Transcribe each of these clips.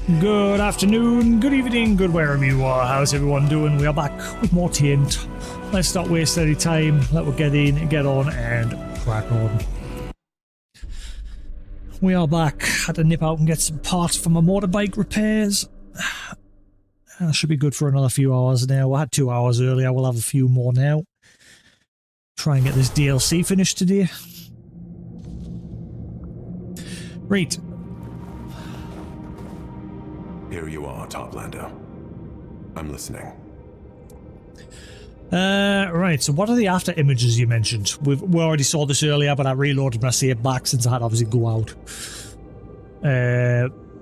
Good afternoon, good evening, good wherever you are. How's everyone doing? We are back with more Taint. Let's not waste any time. Let us get in, get on, and crack on. We are back. Had to nip out and get some parts for my motorbike repairs. That should be good for another few hours now. I had 2 hours earlier. We'll have a few more now. Try and get this DLC finished today. Right. Here you are, Toplander. I'm listening. Right, so what are the after images you mentioned? We already saw this earlier, but I reloaded my save back since I had to obviously go out.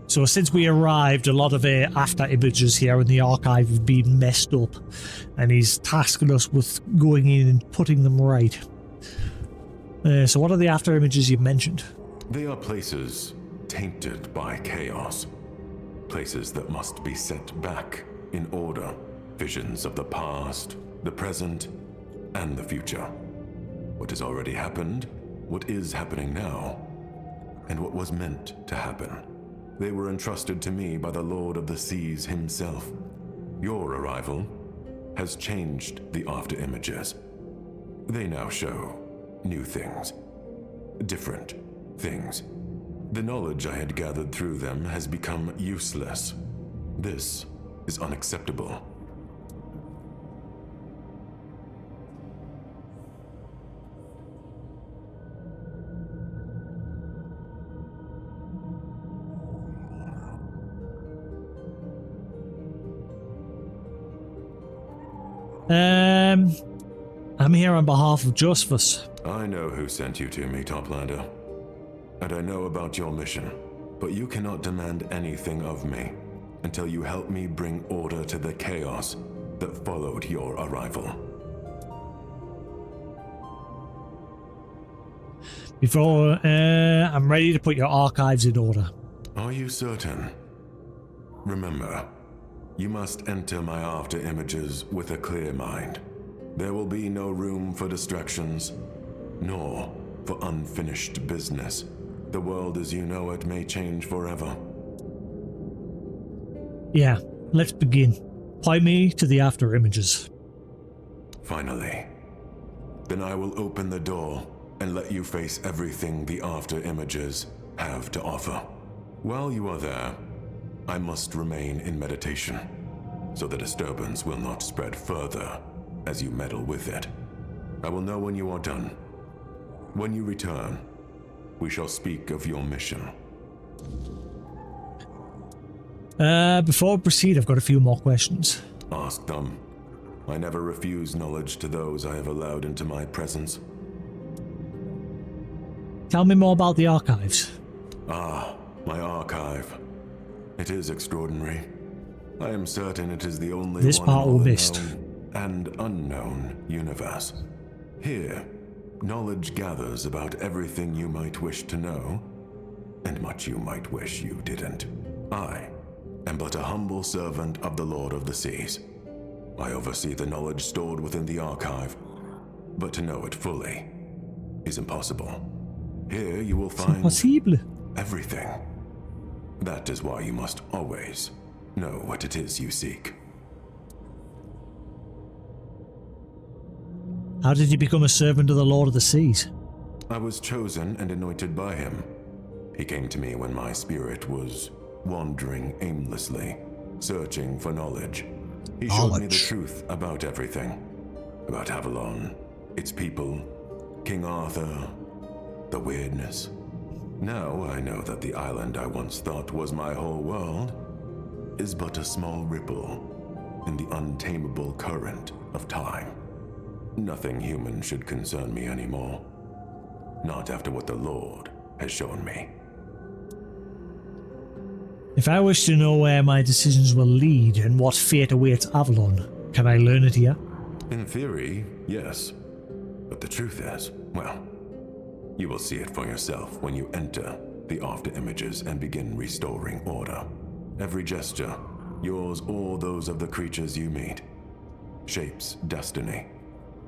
So since we arrived, a lot of after images here in the archive have been messed up, and he's tasking us with going in and putting them right. So what are the after images you mentioned? They are places tainted by chaos. Places that must be set back in order. Visions of the past, the present, and the future. What has already happened, what is happening now, and what was meant to happen. They were entrusted to me by the Lord of the Seas himself. Your arrival has changed the after images. They now show new things, different things. The knowledge I had gathered through them has become useless. This is unacceptable. I'm here on behalf of Josephus. I know who sent you to me, Toplander. And I know about your mission, but you cannot demand anything of me until you help me bring order to the chaos that followed your arrival. Before, I'm ready to put your archives in order. Are you certain? Remember, you must enter my after images with a clear mind. There will be no room for distractions, nor for unfinished business. The world as you know it may change forever. Yeah, let's begin. Point me to the after images. Finally. Then I will open the door and let you face everything the after images have to offer. While you are there, I must remain in meditation, so the disturbance will not spread further as you meddle with it. I will know when you are done. When you return, we shall speak of your mission. Before we proceed, I've got a few more questions. Ask them. I never refuse knowledge to those I have allowed into my presence. Tell me more about the archives. Ah, my archive. It is extraordinary. I am certain it is the only This one part in all we the missed. known and unknown universe. Here, knowledge gathers about everything you might wish to know, and much you might wish you didn't. I am but a humble servant of the Lord of the Seas. I oversee the knowledge stored within the archive, but to know it fully is impossible. Here you will find Impossible. everything. That is why you must always know what it is you seek. How did you become a servant of the Lord of the Seas? I was chosen and anointed by him. He came to me when my spirit was wandering aimlessly, searching for knowledge. He showed me the truth about everything. About Avalon, its people, King Arthur, the weirdness. Now I know that the island I once thought was my whole world is but a small ripple in the untamable current of time. Nothing human should concern me anymore. Not after what the Lord has shown me. If I wish to know where my decisions will lead and what fate awaits Avalon, can I learn it here? In theory, yes. But the truth is, well, you will see it for yourself when you enter the after images and begin restoring order. Every gesture, yours or those of the creatures you meet, shapes destiny.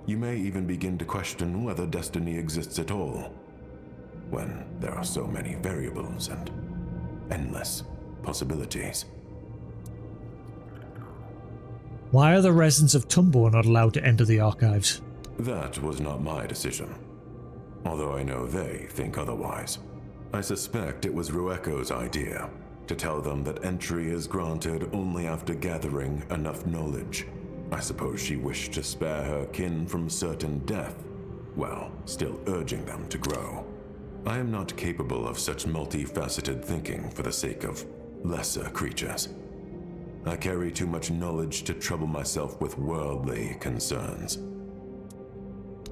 You may even begin to question whether destiny exists at all, when there are so many variables and endless possibilities. Why are the residents of Tumbo not allowed to enter the archives? That was not my decision, although I know they think otherwise. I suspect it was Rueko's idea, to tell them that entry is granted only after gathering enough knowledge. I suppose she wished to spare her kin from certain death, while still urging them to grow. I am not capable of such multifaceted thinking for the sake of lesser creatures. I carry too much knowledge to trouble myself with worldly concerns.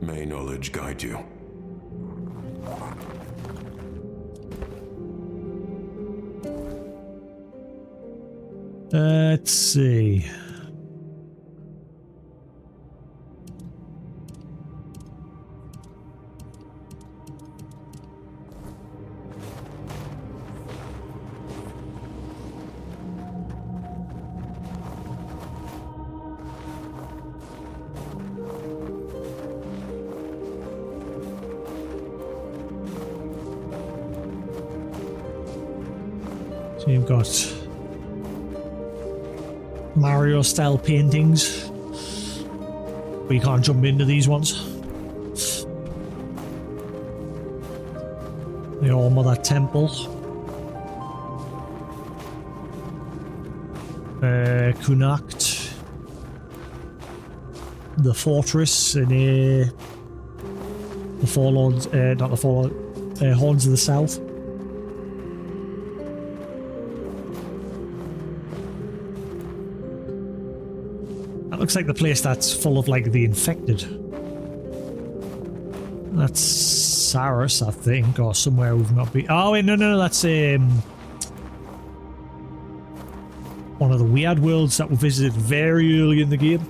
May knowledge guide you. Let's see. So you've got Mario-style paintings, but you can't jump into these ones. The All Mother Temple. Kunakt. The Fortress in the Forlorn, not the Forlorn, Horns of the South. That looks like the place that's full of, like, the infected. That's Saris, I think, or somewhere we've not been. Oh, wait, no, that's one of the weird worlds that we visited very early in the game.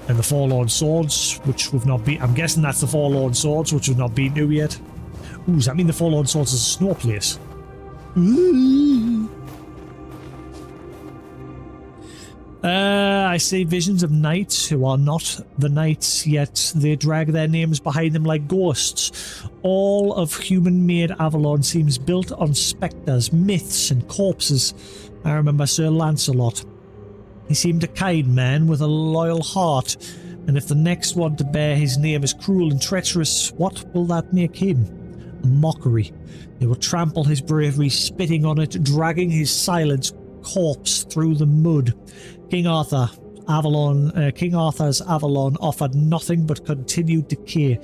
And the Forlorn Swords, which we've not been. I'm guessing that's the Forlorn Swords, which we've not been to yet. Ooh, does that mean the Forlorn Swords is a snow place? Ooh. I see visions of knights who are not the knights, yet they drag their names behind them like ghosts. All of human-made Avalon seems built on spectres, myths, and corpses. I remember Sir Lancelot. He seemed a kind man with a loyal heart, and if the next one to bear his name is cruel and treacherous, what will that make him? A mockery. They will trample his bravery, spitting on it, dragging his silent corpse through the mud. King Arthur's Avalon offered nothing but continued decay.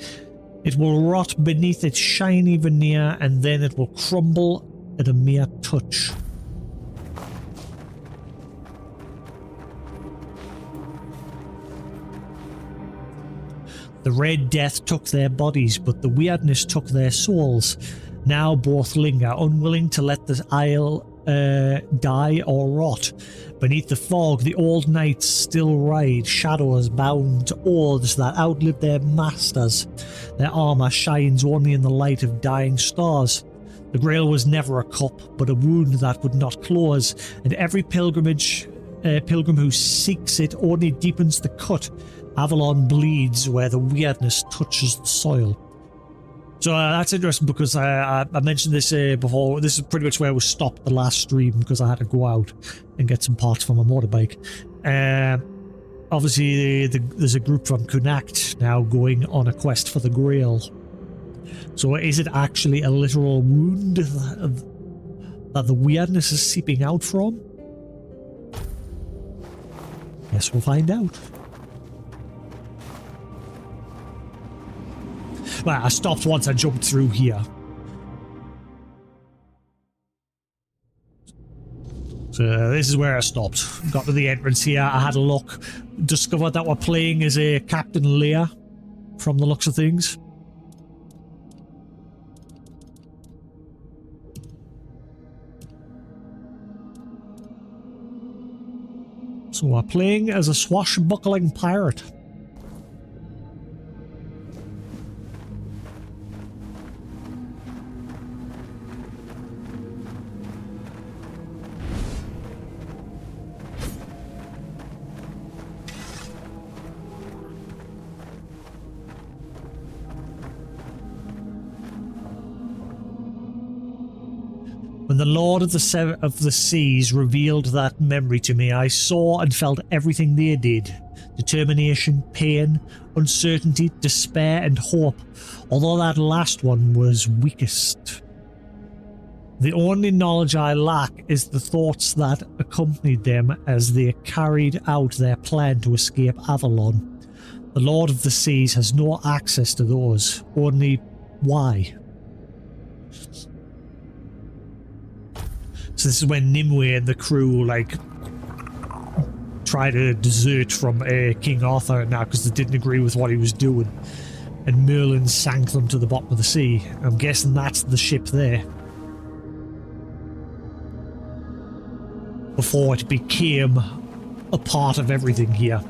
It will rot beneath its shiny veneer, and then it will crumble at a mere touch. The Red Death took their bodies, but the weirdness took their souls. Now both linger, unwilling to let the isle die or rot. Beneath the fog, the old knights still ride, shadows bound to oaths that outlived their masters. Their armour shines only in the light of dying stars. The Grail was never a cup, but a wound that would not close, and every pilgrim who seeks it only deepens the cut. Avalon bleeds where the weirdness touches the soil. So that's interesting, because I mentioned this before. This is pretty much where we stopped the last stream, because I had to go out and get some parts for my motorbike. Obviously, there's a group from Kunakt now going on a quest for the Grail. So is it actually a literal wound that the weirdness is seeping out from? Guess we'll find out. Well, I stopped once I jumped through here. So this is where I stopped. Got to the entrance here, I had a look. Discovered that we're playing as a Captain Leia, from the looks of things. So we're playing as a swashbuckling pirate. When When the Lord of the Seas revealed that memory to me, I saw and felt everything they did. Determination, pain, uncertainty, despair and hope, although that last one was weakest. The only knowledge I lack is the thoughts that accompanied them as they carried out their plan to escape Avalon. The Lord of the Seas has no access to those, only why. So this is when Nimue and the crew try to desert from King Arthur now because they didn't agree with what he was doing, and Merlin sank them to the bottom of the sea. I'm guessing that's the ship there. Before it became a part of everything here.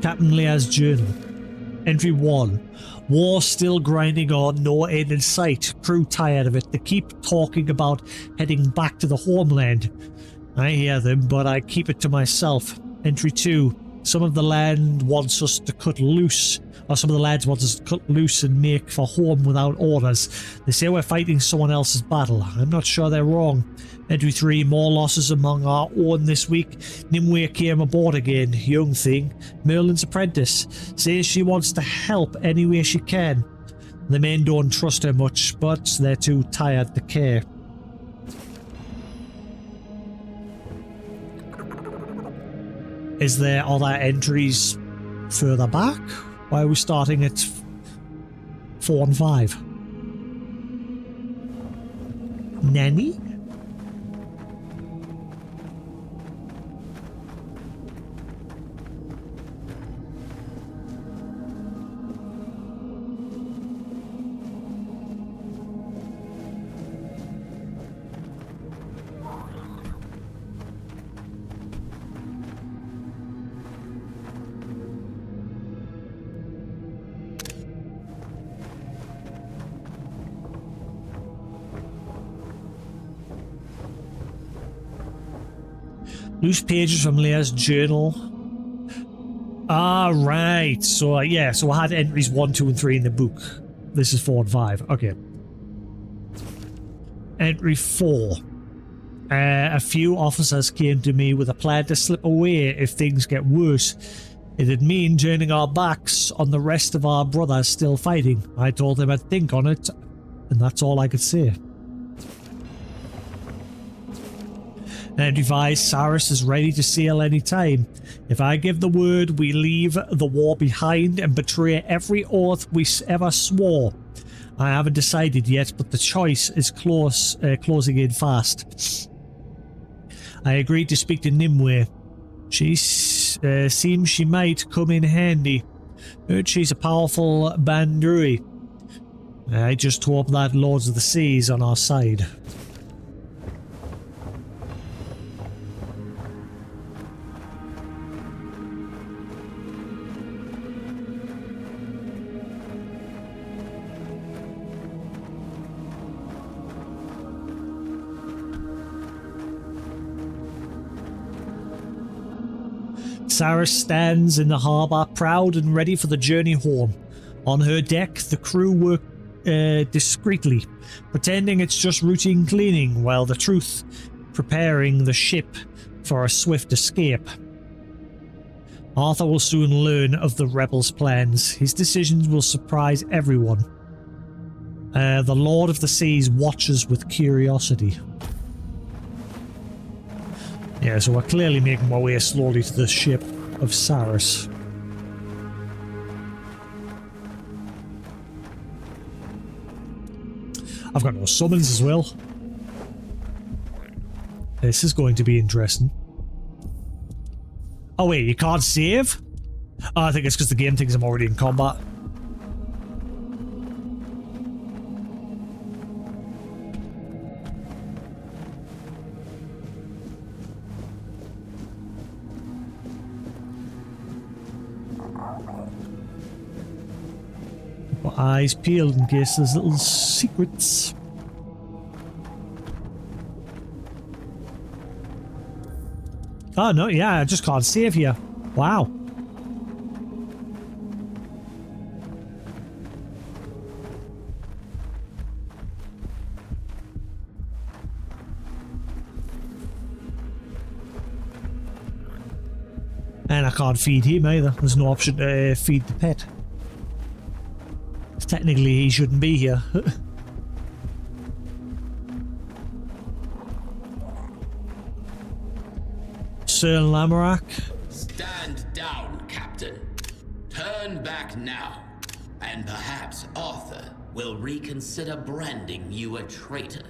Captain Leah's journal. Entry 1. War still grinding on, no end in sight. Crew tired of it. They keep talking about heading back to the homeland. I hear them, but I keep it to myself. Entry 2. Some of the land wants us to cut loose. Or some of the lads want us to cut loose and make for home without orders. They say we're fighting someone else's battle. I'm not sure they're wrong. Entry 3, more losses among our own this week. Nimue came aboard again, young thing, Merlin's apprentice. Says she wants to help any way she can. The men don't trust her much, but they're too tired to care. Is there other entries further back? Why are we starting at 4 and 5? Nanny? Loose pages from Leah's journal. Ah, right. So, yeah, so I had entries 1, 2, and 3 in the book. This is 4 and 5. Okay. Entry 4. A few officers came to me with a plan to slip away if things get worse. It'd mean turning our backs on the rest of our brothers still fighting. I told them I'd think on it, and that's all I could say. And advised Cyrus is ready to sail any time. If I give the word, we leave the war behind and betray every oath we ever swore. I haven't decided yet, but the choice is closing in fast. I agreed to speak to Nimue. She seems she might come in handy. Heard she's a powerful Banduri. I just hope that Lords of the Seas on our side. Cyrus stands in the harbour, proud and ready for the journey home. On her deck, the crew work discreetly, pretending it's just routine cleaning, while the truth preparing the ship for a swift escape. Arthur will soon learn of the rebels' plans. His decisions will surprise everyone. The Lord of the Seas watches with curiosity. Yeah, so we're clearly making our way slowly to the ship of Cyrus. I've got no summons as well. This is going to be interesting. Oh wait, you can't save? Oh, I think it's because the game thinks I'm already in combat. Eyes peeled in case there's little secrets. Oh no, yeah, I just can't save here. Wow. And I can't feed him either. There's no option to feed the pet. Technically, he shouldn't be here. Sir Lamorak. Stand down, Captain. Turn back now, and perhaps Arthur will reconsider branding you a traitor.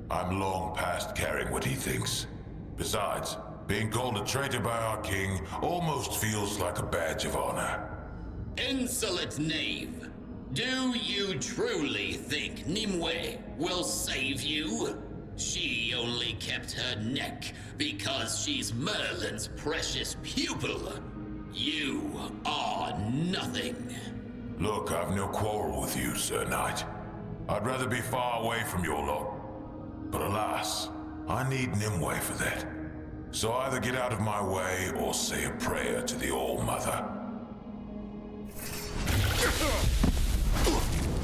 I'm long past caring what he thinks. Besides, being called a traitor by our king almost feels like a badge of honor. Insolent knave! Do you truly think Nimue will save you? She only kept her neck because she's Merlin's precious pupil. You are nothing. Look, I've no quarrel with you, Sir Knight. I'd rather be far away from your lot. But alas, I need Nimue for that. So either get out of my way or say a prayer to the All-Mother.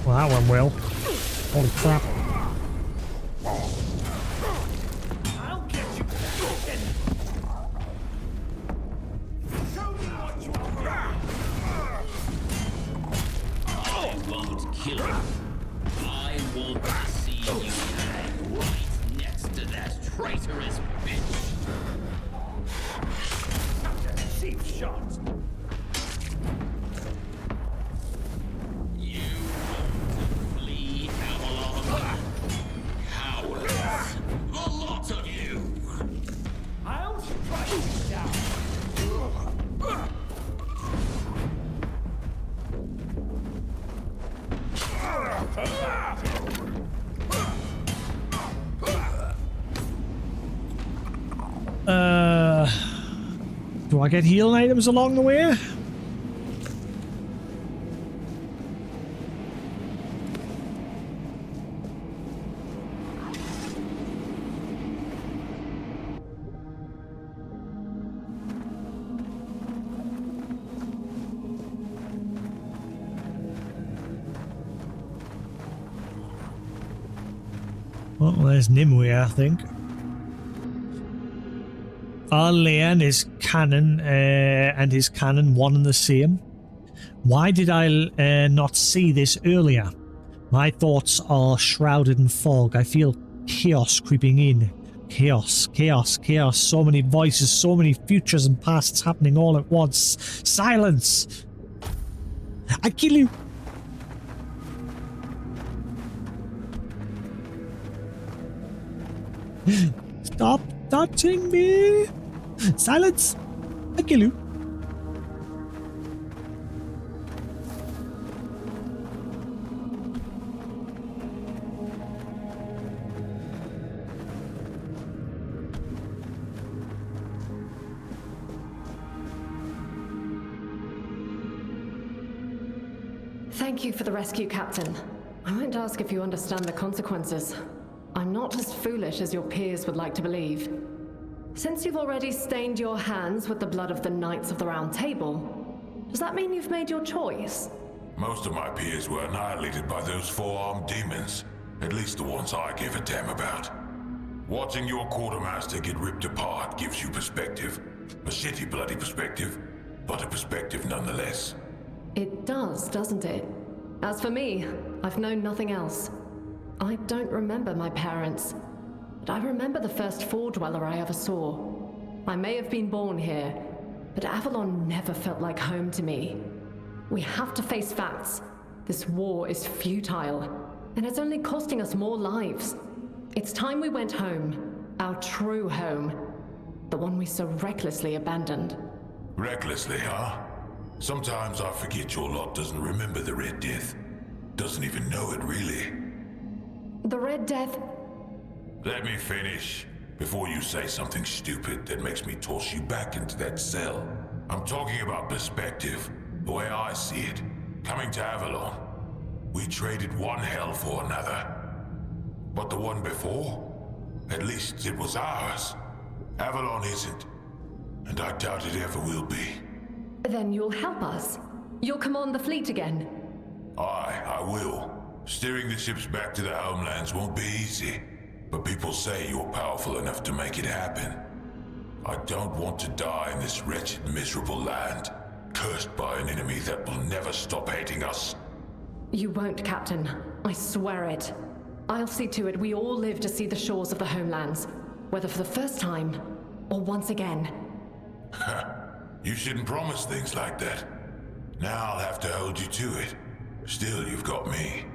Well, that went well. Holy crap. I'll get you again. Show me what you are. I won't kill you. I want to see you hang right next to that traitorous bitch. Cheap shot. You want to flee Avalon? Cowards! The lot of you! I'll strike you down. Do I get healing items along the way? Well, there's Nimue, I think. Are Leon his cannon and his cannon one and the same? Why did I not see this earlier? My thoughts are shrouded in fog. I feel chaos creeping in. Chaos, chaos, chaos. So many voices, so many futures and pasts happening all at once. Silence! I kill you! Stop touching me! Silence! I kill you. Thank you for the rescue, Captain. I won't ask if you understand the consequences. I'm not as foolish as your peers would like to believe. Since you've already stained your hands with the blood of the Knights of the Round Table, does that mean you've made your choice? Most of my peers were annihilated by those four-armed demons. At least the ones I give a damn about. Watching your quartermaster get ripped apart gives you perspective. A shitty bloody perspective, but a perspective nonetheless. It does, doesn't it? As for me, I've known nothing else. I don't remember my parents, but I remember the first Four Dweller I ever saw. I may have been born here, but Avalon never felt like home to me. We have to face facts. This war is futile, and it's only costing us more lives. It's time we went home, our true home, the one we so recklessly abandoned. Recklessly, huh? Sometimes I forget your lot doesn't remember the Red Death. Doesn't even know it, really. The Red Death? Let me finish, before you say something stupid that makes me toss you back into that cell. I'm talking about perspective, the way I see it. Coming to Avalon, we traded one hell for another. But the one before? At least it was ours. Avalon isn't, and I doubt it ever will be. Then you'll help us. You'll command the fleet again. Aye, I will. Steering the ships back to their homelands won't be easy, but people say you're powerful enough to make it happen. I don't want to die in this wretched, miserable land, cursed by an enemy that will never stop hating us. You won't, Captain. I swear it. I'll see to it we all live to see the shores of the homelands, whether for the first time or once again. You shouldn't promise things like that. Now I'll have to hold you to it. Still, you've got me.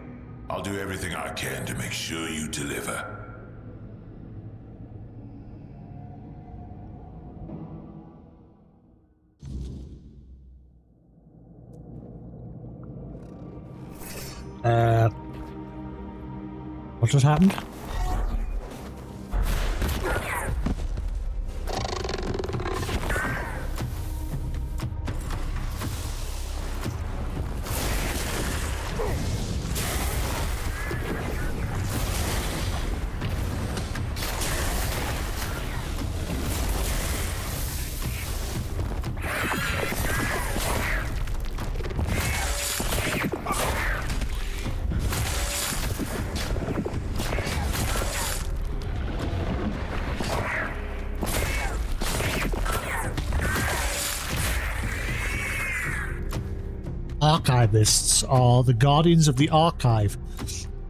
I'll do everything I can to make sure you deliver. What just happened? Archivists are the guardians of the archive.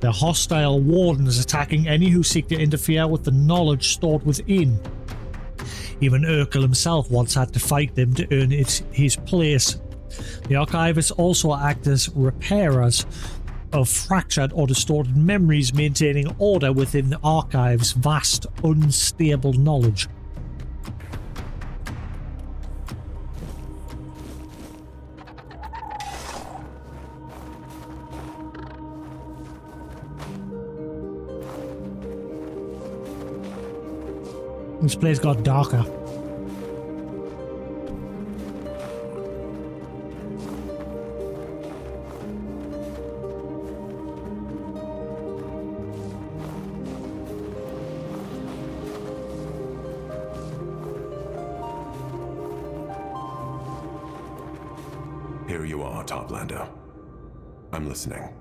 They're hostile wardens attacking any who seek to interfere with the knowledge stored within. Even Urkel himself once had to fight them to earn his place. The archivists also act as repairers of fractured or distorted memories, maintaining order within the archive's vast, unstable knowledge. This place got darker. Here you are, Toplander. I'm listening.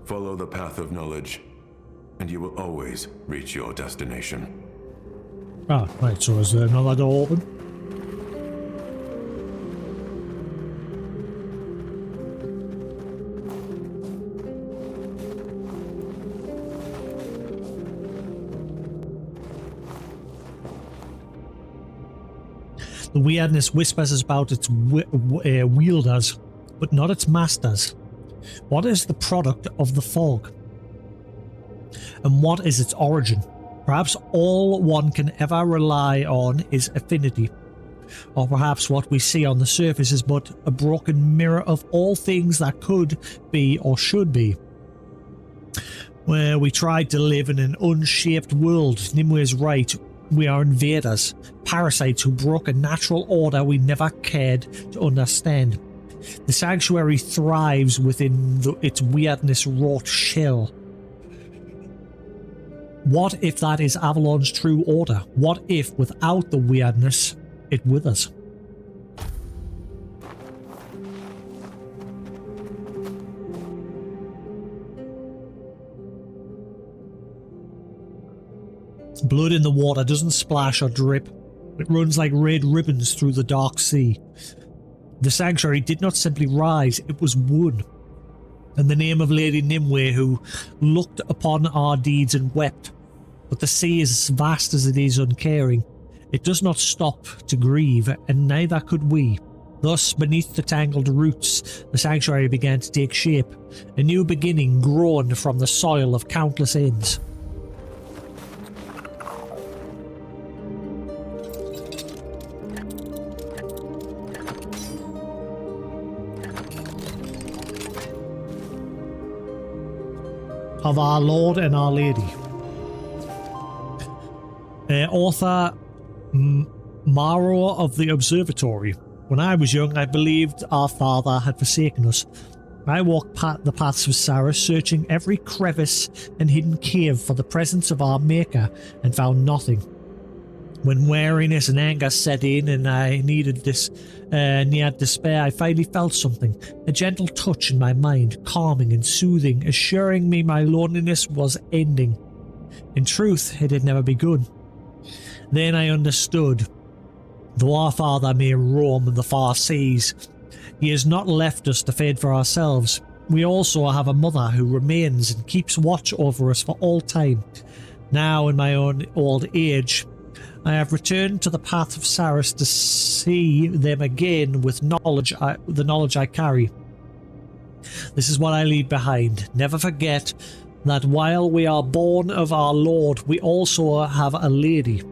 Follow the path of knowledge, and you will always reach your destination. Ah, right, so is there another door open? The weirdness whispers about its wielders, but not its masters. What is the product of the fog? And what is its origin? Perhaps all one can ever rely on is affinity. Or perhaps what we see on the surface is but a broken mirror of all things that could be or should be. Where we tried to live in an unshaped world, Nimue is right. We are invaders, parasites who broke a natural order we never cared to understand. The sanctuary thrives within its weirdness-wrought shell. What if that is Avalon's true order? What if, without the weirdness, it withers? Blood in the water doesn't splash or drip. It runs like red ribbons through the dark sea. The sanctuary did not simply rise, it was won. In the name of Lady Nimue, who looked upon our deeds and wept. But the sea is as vast as it is uncaring. It does not stop to grieve, and neither could we. Thus, beneath the tangled roots, the sanctuary began to take shape, a new beginning grown from the soil of countless ends. Of our Lord and Our Lady. Author Maro of the Observatory. When I was young, I believed our father had forsaken us. I walked the paths of Sarah, searching every crevice and hidden cave for the presence of our Maker, and found nothing. When weariness and anger set in and I needed near despair, I finally felt something, a gentle touch in my mind, calming and soothing, assuring me my loneliness was ending. In truth, it had never begun. Then I understood. Though our father may roam the far seas, he has not left us to fend for ourselves. We also have a mother who remains and keeps watch over us for all time. Now, in my own old age, I have returned to the path of Saris to see them again with the knowledge I carry. This is what I leave behind. Never forget that while we are born of our Lord, we also have a lady.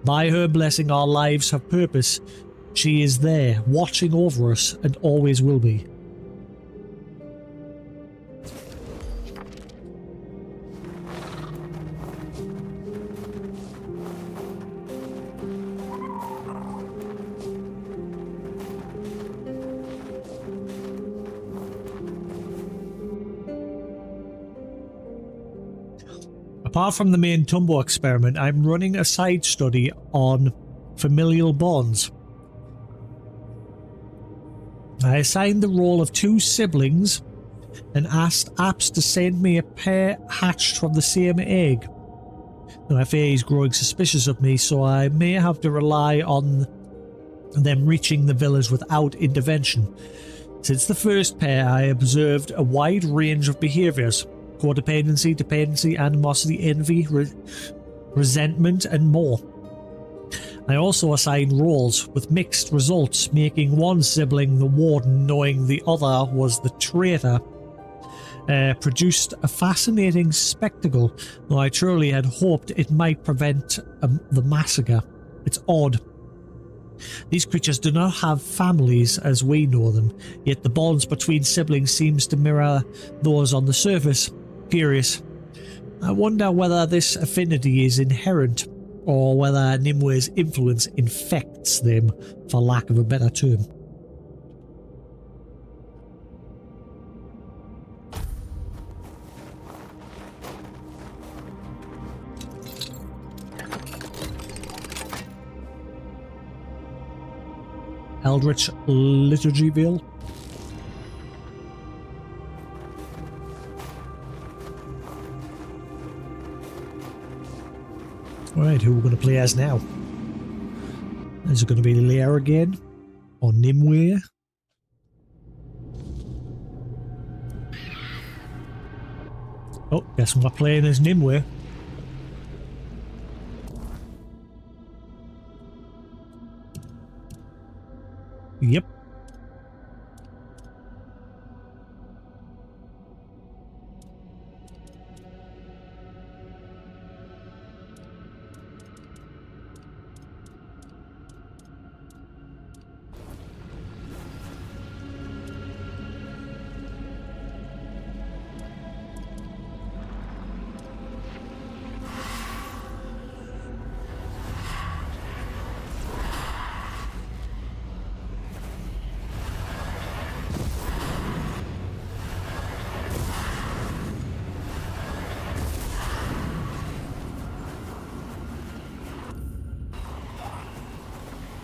By her blessing, our lives have purpose. She is there, watching over us, and always will be. Apart from the main Tumbo experiment, I'm running a side study on familial bonds. I assigned the role of two siblings and asked apps to send me a pair hatched from the same egg. Now, FA is growing suspicious of me, so I may have to rely on them reaching the village without intervention. Since the first pair, I observed a wide range of behaviours: codependency, dependency, animosity, envy, resentment, and more. I also assigned roles with mixed results, making one sibling the warden knowing the other was the traitor. Produced a fascinating spectacle, though I truly had hoped it might prevent the massacre. It's odd. These creatures do not have families as we know them, yet the bonds between siblings seems to mirror those on the surface. Curious. I wonder whether this affinity is inherent, or whether Nimwe's influence infects them, for lack of a better term. Eldritch Liturgyville. Alright, who are we going to play as now? Is it going to be Leia again? Or Nimue? Oh, guess we're playing as Nimue. Yep.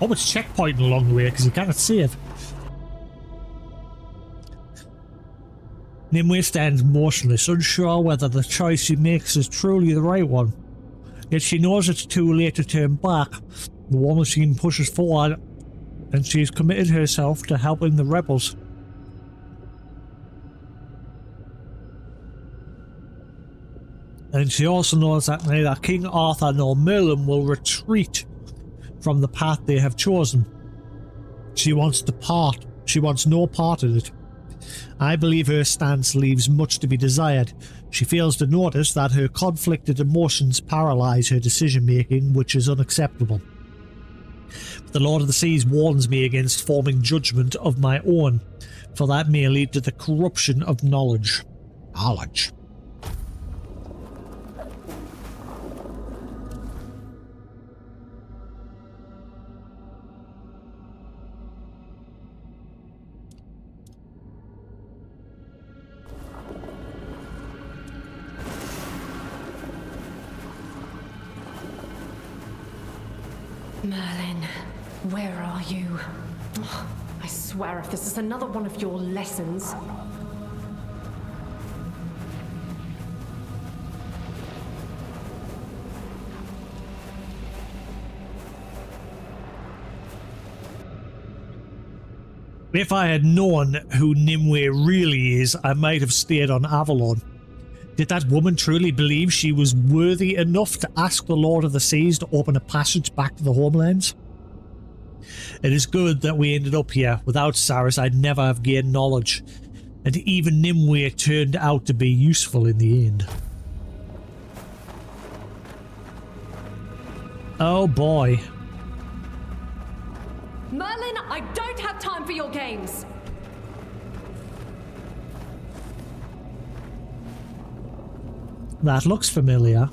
Oh, it's checkpointing along the way because you cannot save. Nimue stands motionless, unsure whether the choice she makes is truly the right one. Yet she knows it's too late to turn back. The war machine pushes forward, and she's committed herself to helping the rebels. And she also knows that neither King Arthur nor Merlin will retreat from the path they have chosen. She wants no part in it. I believe her stance leaves much to be desired. She fails to notice that her conflicted emotions paralyze her decision-making, which is unacceptable. But the Lord of the Seas warns me against forming judgment of my own, for that may lead to the corruption of knowledge. Merlin, where are you? Oh, I swear if this is another one of your lessons. If I had known who Nimue really is, I might have stayed on Avalon. Did that woman truly believe she was worthy enough to ask the Lord of the Seas to open a passage back to the homelands? It is good that we ended up here. Without Saris, I'd never have gained knowledge. And even Nimue turned out to be useful in the end. Oh boy. Merlin, I don't have time for your games! That looks familiar.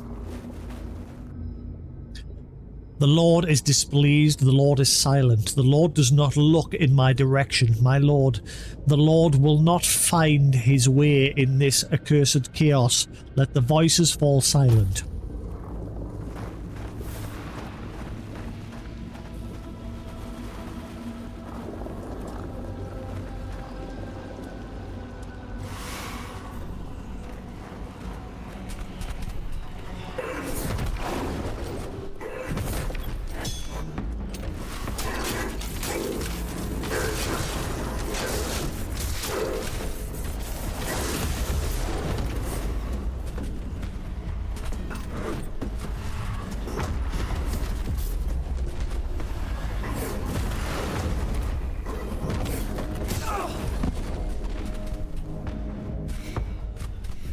The Lord is displeased, the Lord is silent. The Lord does not look in my direction, my Lord. The Lord will not find his way in this accursed chaos. Let the voices fall silent.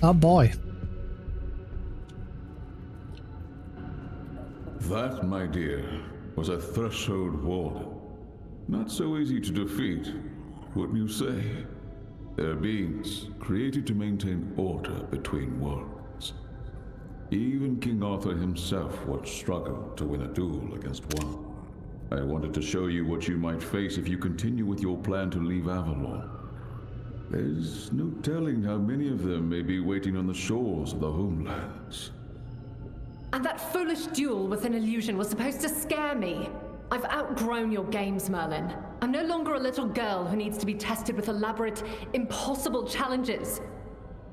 Oh boy. That, my dear, was a threshold warden. Not so easy to defeat, wouldn't you say? They're beings created to maintain order between worlds. Even King Arthur himself would struggle to win a duel against one. I wanted to show you what you might face if you continue with your plan to leave Avalon. There's no telling how many of them may be waiting on the shores of the homelands. And that foolish duel with an illusion was supposed to scare me. I've outgrown your games, Merlin. I'm no longer a little girl who needs to be tested with elaborate, impossible challenges.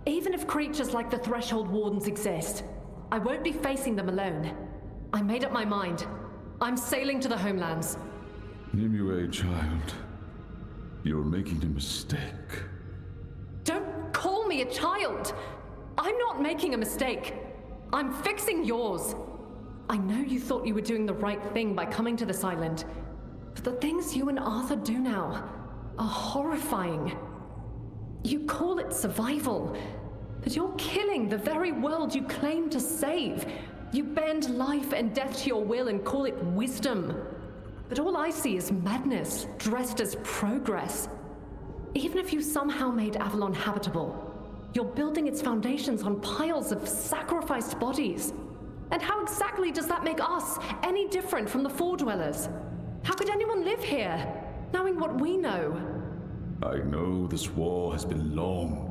Even if creatures like the Threshold Wardens exist, I won't be facing them alone. I made up my mind. I'm sailing to the homelands. Nimue, child, you're making a mistake. Don't call me a child! I'm not making a mistake. I'm fixing yours. I know you thought you were doing the right thing by coming to this island, but the things you and Arthur do now are horrifying. You call it survival, but you're killing the very world you claim to save. You bend life and death to your will and call it wisdom. But all I see is madness dressed as progress. Even if you somehow made Avalon habitable, you're building its foundations on piles of sacrificed bodies. And how exactly does that make us any different from the Four Dwellers? How could anyone live here, knowing what we know? I know this war has been long.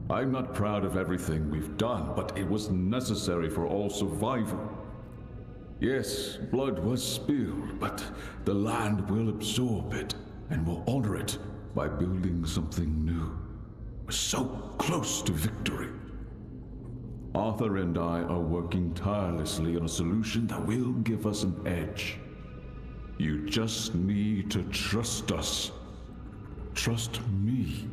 I'm not proud of everything we've done, but it was necessary for all survival. Yes, blood was spilled, but the land will absorb it and will honor it by building something new. We're so close to victory. Arthur and I are working tirelessly on a solution that will give us an edge. You just need to trust us. Trust me.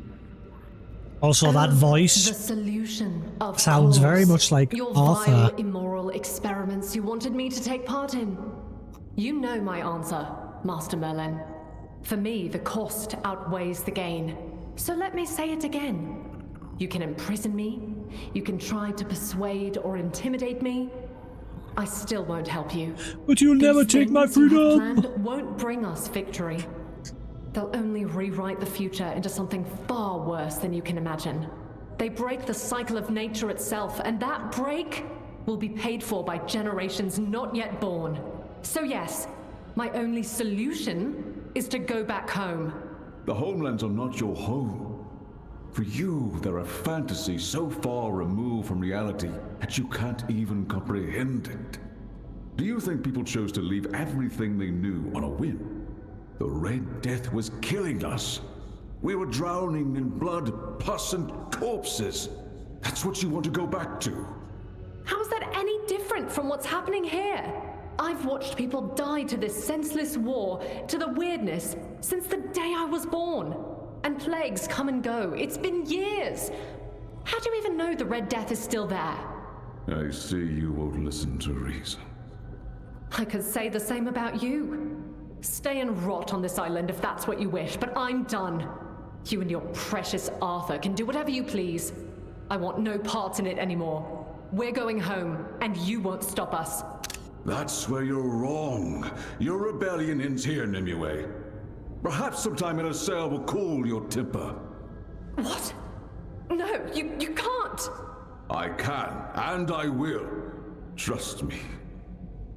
Also, that The voice solution, of sounds course. very much like Your Arthur. vile, immoral experiments you wanted me to take part in. You know my answer, Master Merlin. For me, the cost outweighs the gain. So let me say it again. You can imprison me, you can try to persuade or intimidate me. I still won't help you. But you'll never These take my things you have freedom. planned won't bring us victory. They'll only rewrite the future into something far worse than you can imagine. They break the cycle of nature itself, and that break will be paid for by generations not yet born. So yes, my only solution is to go back home. The homelands are not your home. For you, they're a fantasy so far removed from reality that you can't even comprehend it. Do you think people chose to leave everything they knew on a whim? The Red Death was killing us. We were drowning in blood, pus, and corpses. That's what you want to go back to. How is that any different from what's happening here? I've watched people die to this senseless war, to the weirdness, since the day I was born. And plagues come and go. It's been years. How do you even know the Red Death is still there? I see you won't listen to reason. I could say the same about you. Stay and rot on this island if that's what you wish, but I'm done. You and your precious Arthur can do whatever you please. I want no part in it anymore. We're going home, and you won't stop us. That's where you're wrong. Your rebellion ends here, Nimue. Perhaps sometime in a cell will cool your temper. What? No, you can't! I can, and I will. Trust me.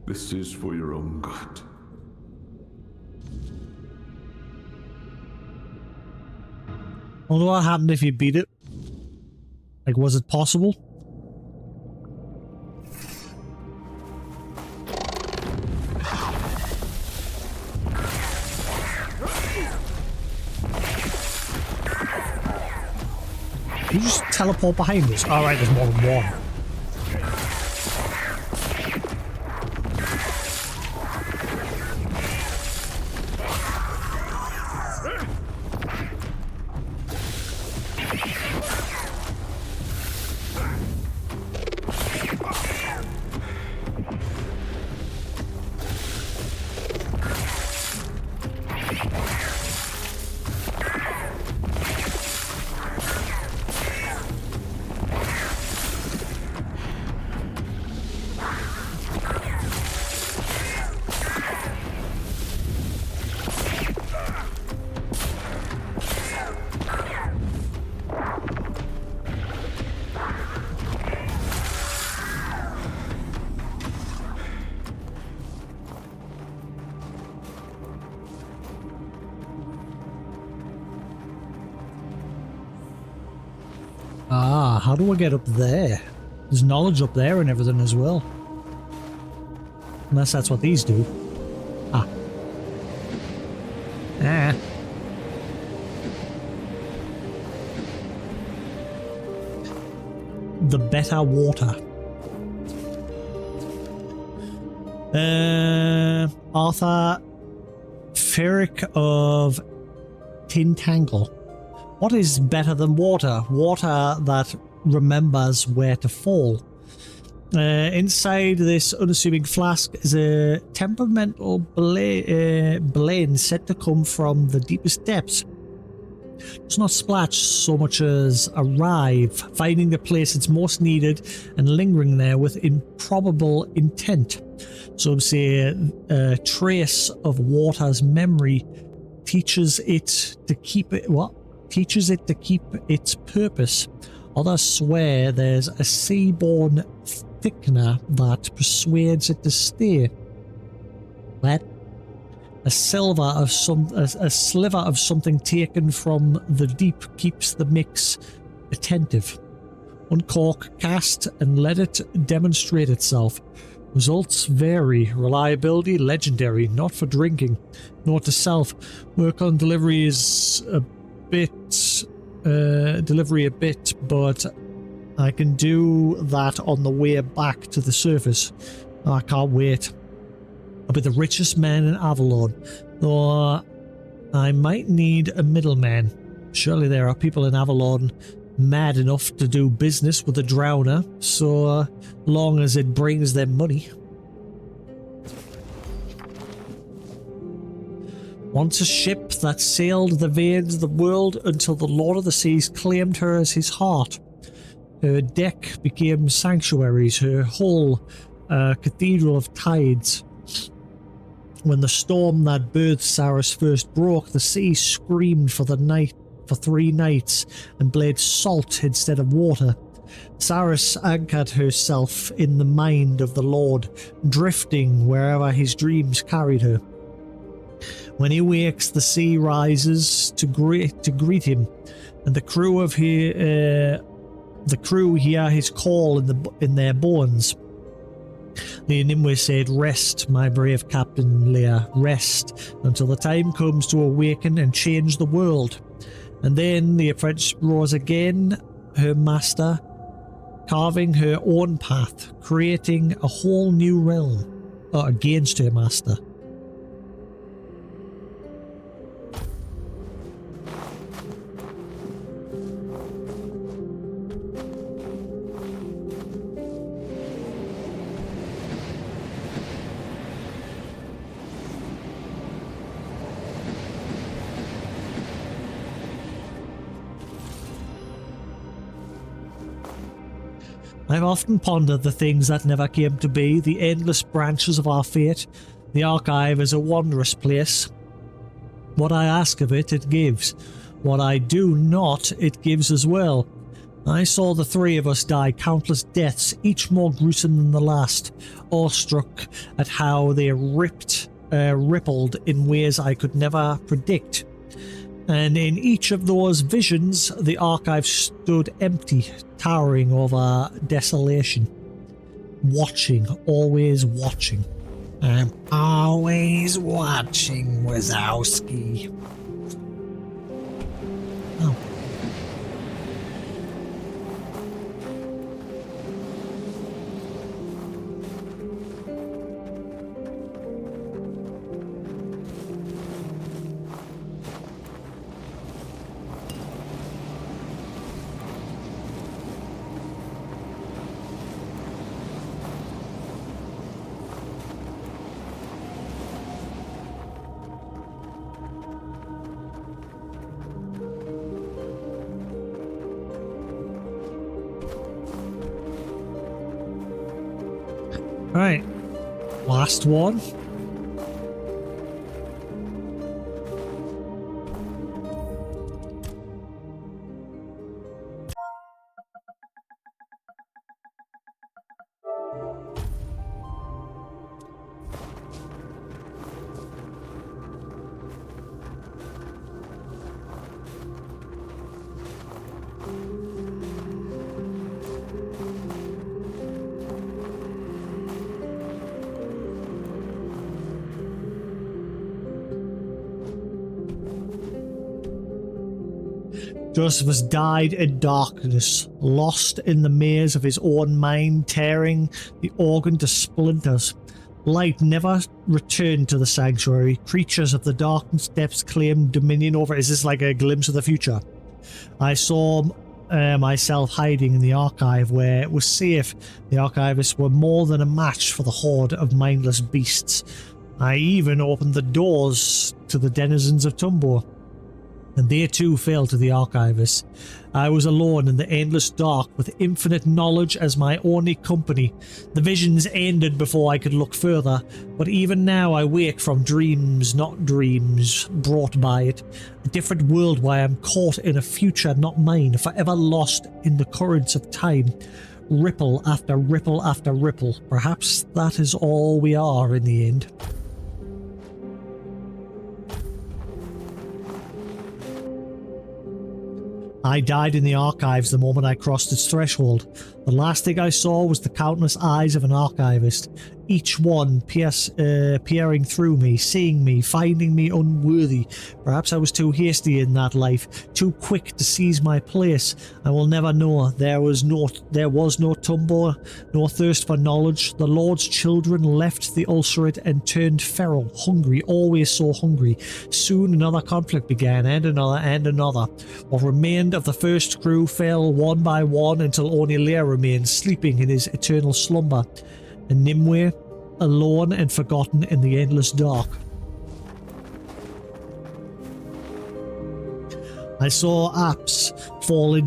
This is for your own good. I wonder what happened if you beat it. Like, was it possible? You just teleport behind us. Alright, there's more than one. Ah, how do I get up there? There's knowledge up there and everything as well. Unless that's what these do. Ah. Ah. The better water. Arthur Ferric of Tintangle. What is better than water? Water that remembers where to fall. Inside this unassuming flask is a temperamental blend said to come from the deepest depths. It's not splash so much as arrive, finding the place it's most needed and lingering there with improbable intent. Some say a trace of water's memory teaches it to keep it its purpose. Others swear there's a seaborne thickener that persuades it to stay. What? A sliver of something taken from the deep keeps the mix attentive. Uncork, cast, and let it demonstrate itself. Results vary. Reliability legendary, not for drinking, nor to self. Work on delivery is a bit, but I can do that on the way back to the surface. Oh, I can't wait. I'll be the richest man in Avalon, though I might need a middleman. Surely there are people in Avalon mad enough to do business with a drowner, so long as it brings them money. Once a ship that sailed the veins of the world until the Lord of the Seas claimed her as his heart. Her deck became sanctuaries, her hull a cathedral of tides. When the storm that birthed Cyrus first broke, the sea screamed for 3 nights and bled salt instead of water. Cyrus anchored herself in the mind of the Lord, drifting wherever his dreams carried her. When he wakes, the sea rises to greet him, and the crew hear his call in their bones. The Nimue said, "Rest, my brave Captain Leia, rest until the time comes to awaken and change the world." And then the apprentice rose again, her master, carving her own path, creating a whole new realm against her master. I've often pondered the things that never came to be, the endless branches of our fate. The archive is a wondrous place. What I ask of it, it gives. What I do not, it gives as well. I saw the three of us die countless deaths, each more gruesome than the last, awestruck at how they rippled in ways I could never predict. And in each of those visions, the archive stood empty, towering over desolation. Watching, always watching. I'm always watching, Wazowski. Oh. Right, last one. Josephus died in darkness, lost in the maze of his own mind, tearing the organ to splinters. Light never returned to the sanctuary. Creatures of the darkness depths claimed dominion over it. Is this like a glimpse of the future? I saw myself hiding in the archive where it was safe. The archivists were more than a match for the horde of mindless beasts. I even opened the doors to the denizens of Tumbo, and they too fell to the archivists. I was alone in the endless dark with infinite knowledge as my only company. The visions ended before I could look further, but even now I wake from dreams, not dreams, brought by it. A different world where I am caught in a future not mine, forever lost in the currents of time. Ripple after ripple after ripple. Perhaps that is all we are in the end. I died in the archives the moment I crossed its threshold. The last thing I saw was the countless eyes of an archivist, each one peering through me, seeing me, finding me unworthy. Perhaps I was too hasty in that life, too quick to seize my place. I will never know. There was no tumbo, no thirst for knowledge. The Lord's children left the ulcerate and turned feral, hungry, always so hungry. Soon another conflict began, and another, and another. What remained of the first crew fell one by one until only Lear remained, sleeping in his eternal slumber, and Nimue, alone and forgotten in the endless dark. I saw Apps fall in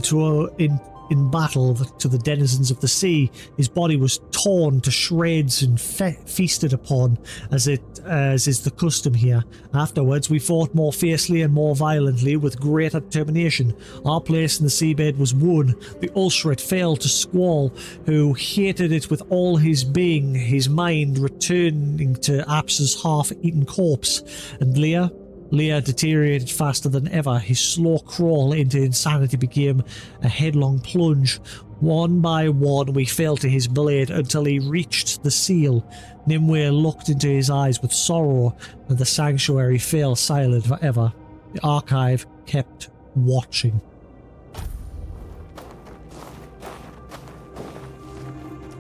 battle to the denizens of the sea. His body was torn to shreds and feasted upon, as is the custom here. Afterwards, we fought more fiercely and more violently with greater determination. Our place in the seabed was won. The ulcerate failed to Squall, who hated it with all his being, his mind returning to Apps's half-eaten corpse. And Lear deteriorated faster than ever. His slow crawl into insanity became a headlong plunge. One by one we fell to his blade until he reached the seal. Nimue looked into his eyes with sorrow, and the sanctuary fell silent forever. The archive kept watching.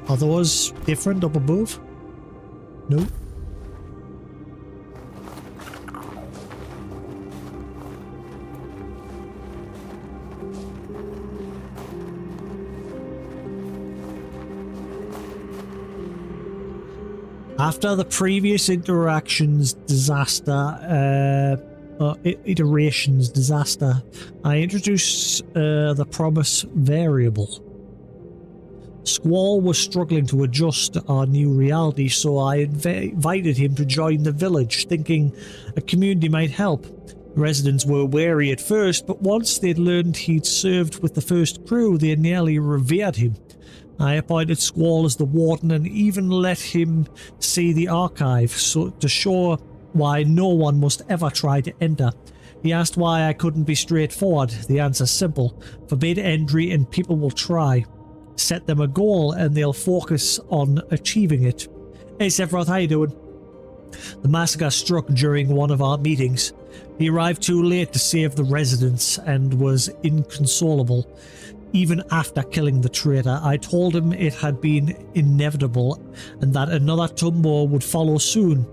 Are those different up above? No. After the previous iterations disaster, I introduced the promise variable. Squall was struggling to adjust to our new reality, so I invited him to join the village, thinking a community might help. The residents were wary at first, but once they'd learned he'd served with the first crew, they nearly revered him. I appointed Squall as the warden and even let him see the archive, so to show why no one must ever try to enter. He asked why I couldn't be straightforward. The answer's simple. Forbid entry and people will try. Set them a goal and they'll focus on achieving it. Hey Sephiroth, how you doing? The massacre struck during one of our meetings. He arrived too late to save the residents and was inconsolable. Even after killing the traitor, I told him it had been inevitable and that another Tumbo would follow soon,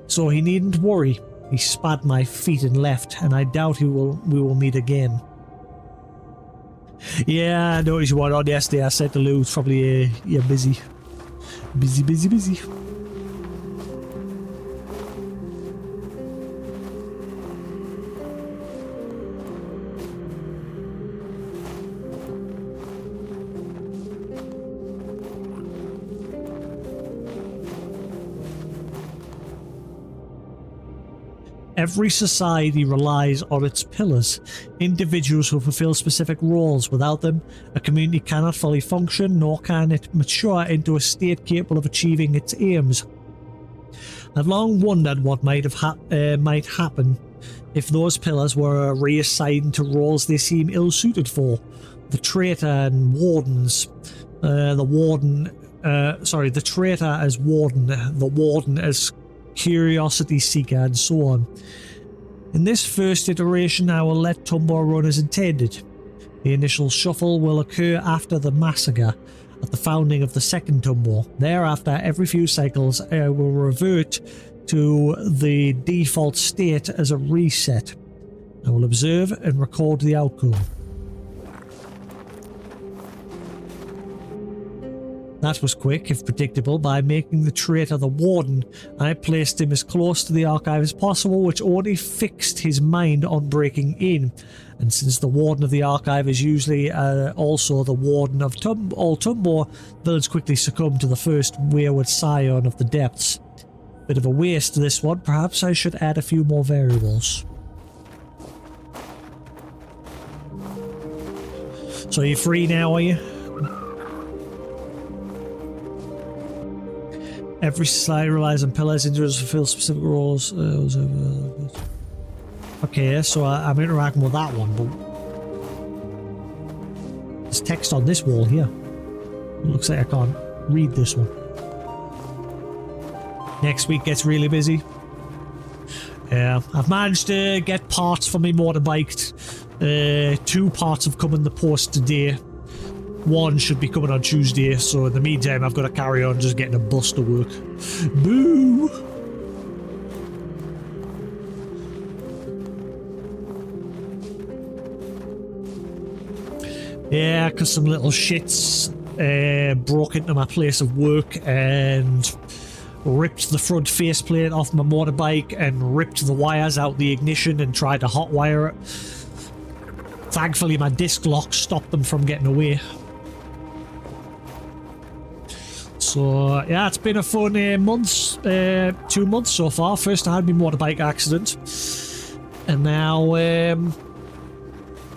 so he needn't worry. He spat my feet and left, and I doubt we will meet again. Yeah, I noticed you weren't on yesterday. I said to Lou, it's probably you're busy. Busy. Every society relies on its pillars, individuals who fulfill specific roles. Without them, a community cannot fully function, nor can it mature into a state capable of achieving its aims. I've long wondered what might happen if those pillars were reassigned to roles they seem ill-suited for. The traitor and wardens. The traitor as warden, the warden as curiosity seeker, and so on. In this first iteration, I will let Tumbo run as intended. The initial shuffle will occur after the massacre at the founding of the second Tumbo. Thereafter, every few cycles, I will revert to the default state as a reset. I will observe and record the outcome. That was quick, if predictable. By making the traitor the warden, I placed him as close to the archive as possible, which only fixed his mind on breaking in. And since the warden of the archive is usually also the warden of all Tumbo, villains quickly succumb to the first wayward scion of the depths. Bit of a waste this one. Perhaps I should add a few more variables. So you're free now, are you? Every society relies on pillars, individuals fulfill specific roles. Okay, so I'm interacting with that one, but there's text on this wall here. It looks like I can't read this one. Next week gets really busy. Yeah, I've managed to get parts for my motorbike. 2 parts have come in the post today. 1 should be coming on Tuesday, so in the meantime I've got to carry on just getting a bus to work. Boo! Yeah, because some little shits broke into my place of work and ripped the front faceplate off my motorbike and ripped the wires out the ignition and tried to hotwire it. Thankfully my disc lock stopped them from getting away. So yeah, it's been a fun 2 months so far. First I had my motorbike accident, and now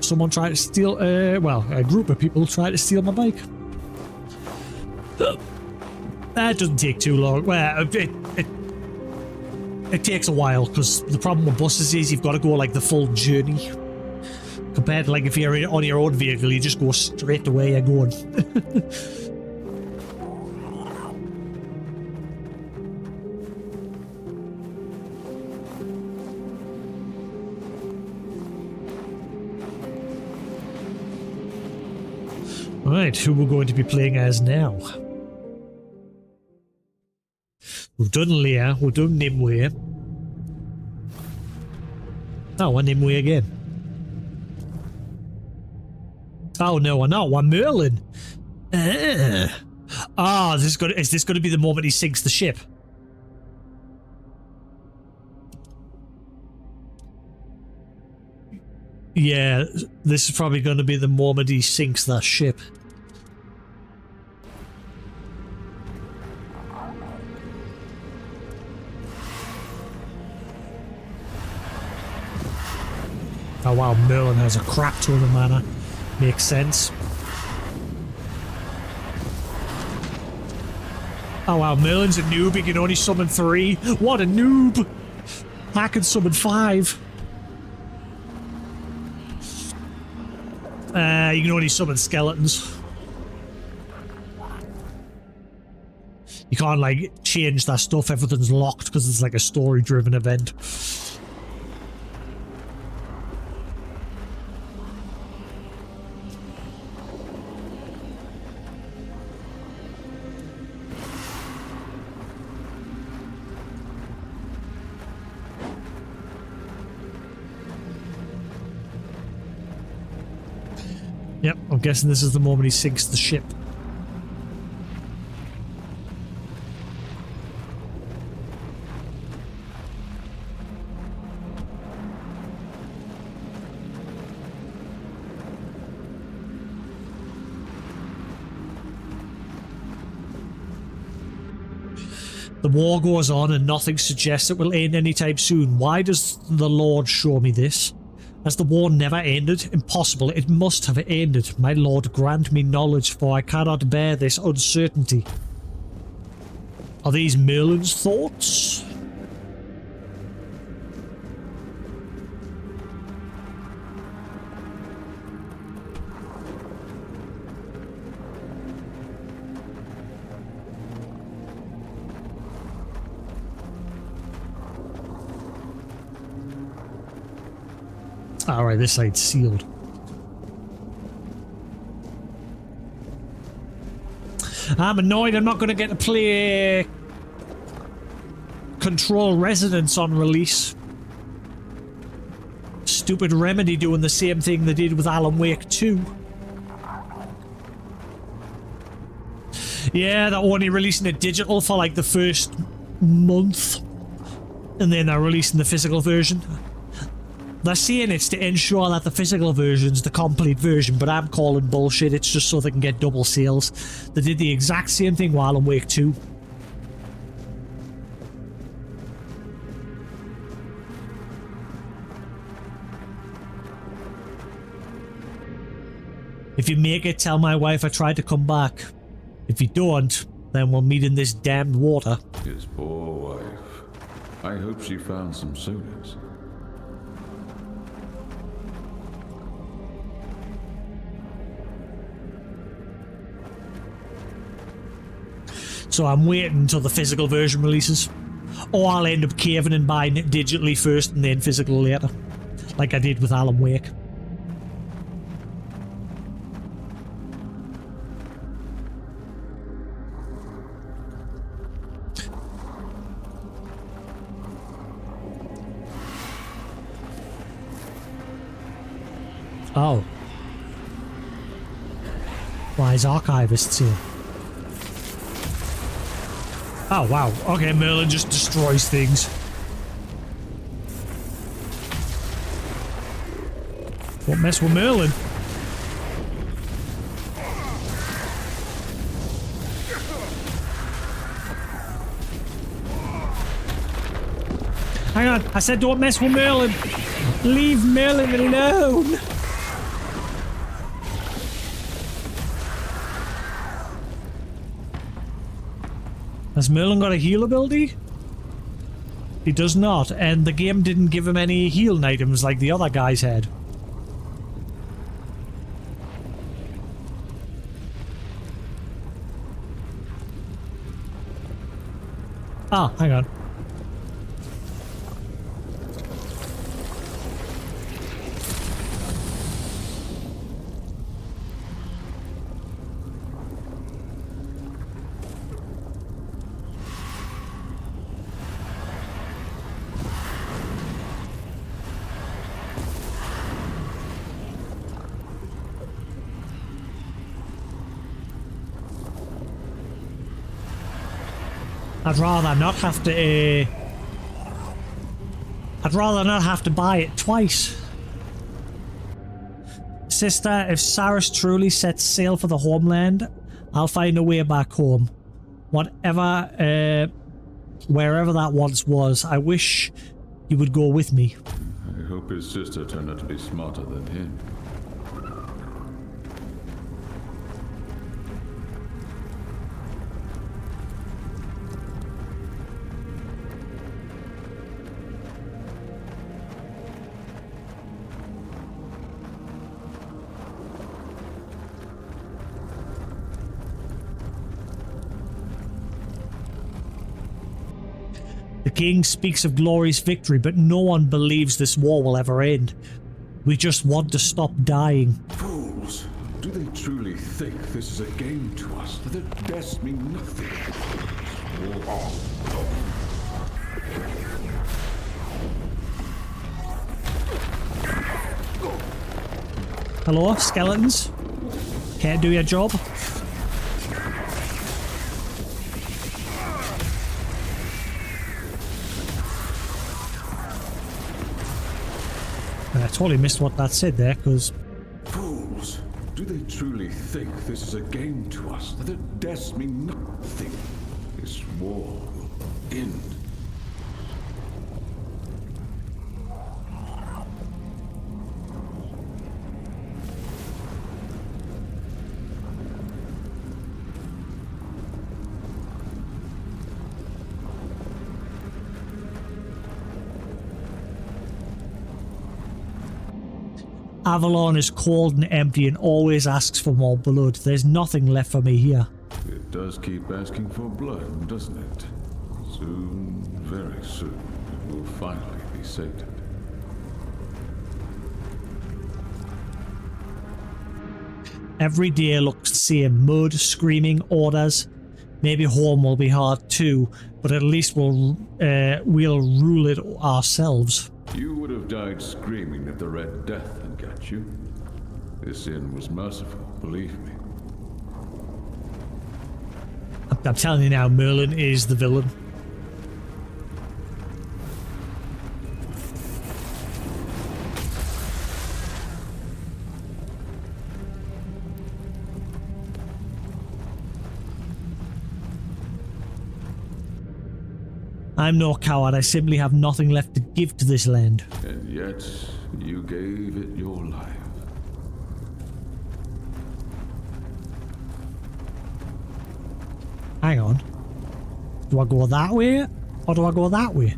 someone tried to steal, well, a group of people tried to steal my bike. That doesn't take too long. Well, it takes a while, because the problem with buses is you've got to go like the full journey. Compared to like if you're on your own vehicle, you just go straight to where you're going. Right, who we're going to be playing as now? We've done Leia, we've done Nimue. Oh, we're Nimue again. Oh no, we're not, we're Merlin. Ah, is this going to be the moment he sinks the ship? Yeah, this is probably going to be the moment he sinks that ship. Oh wow, Merlin has a crap ton of mana. Makes sense. Oh wow, Merlin's a noob, he can only summon 3. What a noob! I can summon 5. You can only summon skeletons. You can't, like, change that stuff, everything's locked because it's like a story-driven event. Yep, I'm guessing this is the moment he sinks the ship. The war goes on and nothing suggests it will end anytime soon. Why does the Lord show me this? Has the war never ended? Impossible. It must have ended. My Lord, grant me knowledge, for I cannot bear this uncertainty. Are these Merlin's thoughts? Alright, this side's sealed. I'm annoyed I'm not going to get to play Control Resonance on release. Stupid Remedy doing the same thing they did with Alan Wake 2. Yeah, they're only releasing it digital for like the first month. And then they're releasing the physical version. They're saying it's to ensure that the physical version's the complete version, but I'm calling bullshit. It's just so they can get double sales. They did the exact same thing with Alan Wake 2. If you make it, tell my wife I tried to come back. If you don't, then we'll meet in this damned water. His poor wife. I hope she found some sodas. So I'm waiting until the physical version releases. Or I'll end up caving and buying it digitally first and then physical later. Like I did with Alan Wake. Oh. Why is Archivists here? Oh wow, okay, Merlin just destroys things. Don't mess with Merlin. Hang on, I said don't mess with Merlin. Leave Merlin alone. Has Merlin got a heal ability? He does not, and the game didn't give him any healing items like the other guys had. Ah, hang on. I'd rather not have to I'd rather not have to buy it twice. Sister, if Cyrus truly sets sail for the homeland, I'll find a way back home. Whatever, wherever that once was, I wish you would go with me. I hope his sister turned out to be smarter than him. The king speaks of glorious victory, but no one believes this war will ever end. We just want to stop dying. Fools! Do they truly think this is a game to us? That their deaths mean nothing? Hello, skeletons? Can't do your job? I totally missed what that said there, because... Fools! Do they truly think this is a game to us? That their deaths mean nothing? This war will end. Avalon is cold and empty and always asks for more blood. There's nothing left for me here. It does keep asking for blood, doesn't it? Soon, very soon, it will finally be sated. Every day looks the same. Mud, screaming, orders. Maybe home will be hard too, but at least we'll rule it ourselves. You would have died screaming if the Red Death had got you. This inn was merciful, believe me. I'm telling you now, Merlin is the villain. I'm no coward, I simply have nothing left to give to this land. And yet, you gave it your life. Hang on. Do I go that way? Or do I go that way?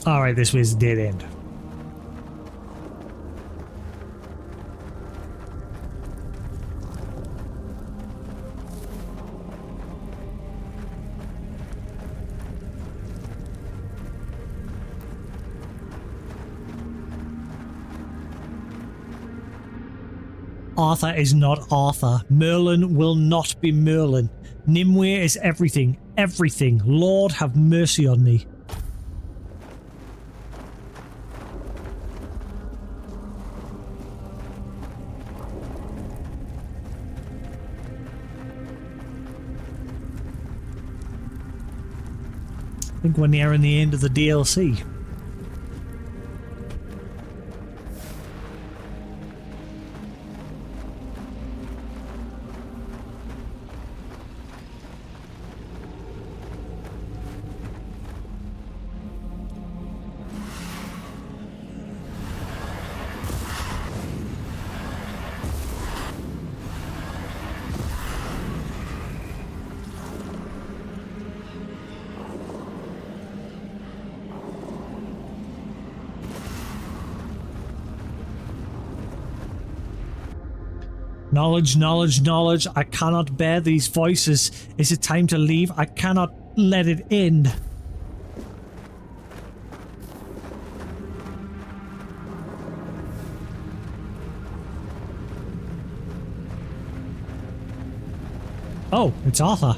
Alright, this way's a dead end. Arthur is not Arthur. Merlin will not be Merlin. Nimue is everything. Everything. Lord, have mercy on me. I think we're nearing the end of the DLC. Knowledge, knowledge, knowledge. I cannot bear these voices. Is it time to leave? I cannot let it end. Oh, it's Arthur.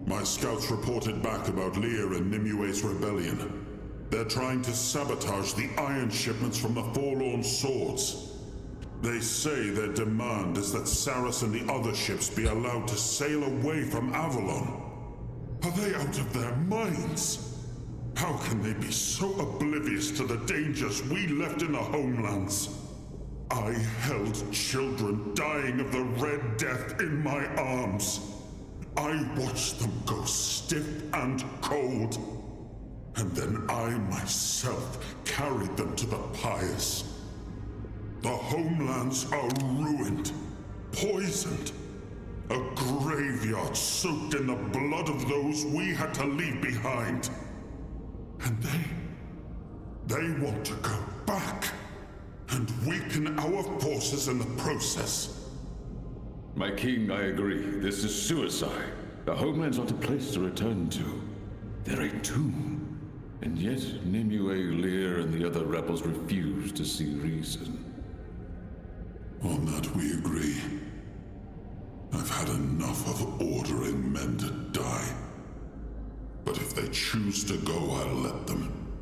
My scouts reported back about Lear and Nimue's rebellion. They're trying to sabotage the iron shipments from the Forlorn Swords. They say their demand is that Saris and the other ships be allowed to sail away from Avalon. Are they out of their minds? How can they be so oblivious to the dangers we left in the homelands? I held children dying of the Red Death in my arms. I watched them go stiff and cold. And then I myself carried them to the Pious. The homelands are ruined, poisoned. A graveyard soaked in the blood of those we had to leave behind. And they want to go back and weaken our forces in the process. My king, I agree. This is suicide. The homeland's not a place to return to. They're a tomb. And yet, Nimue, Lear, and the other rebels refuse to see reason. On that we agree. I've had enough of ordering men to die. But if they choose to go, I'll let them.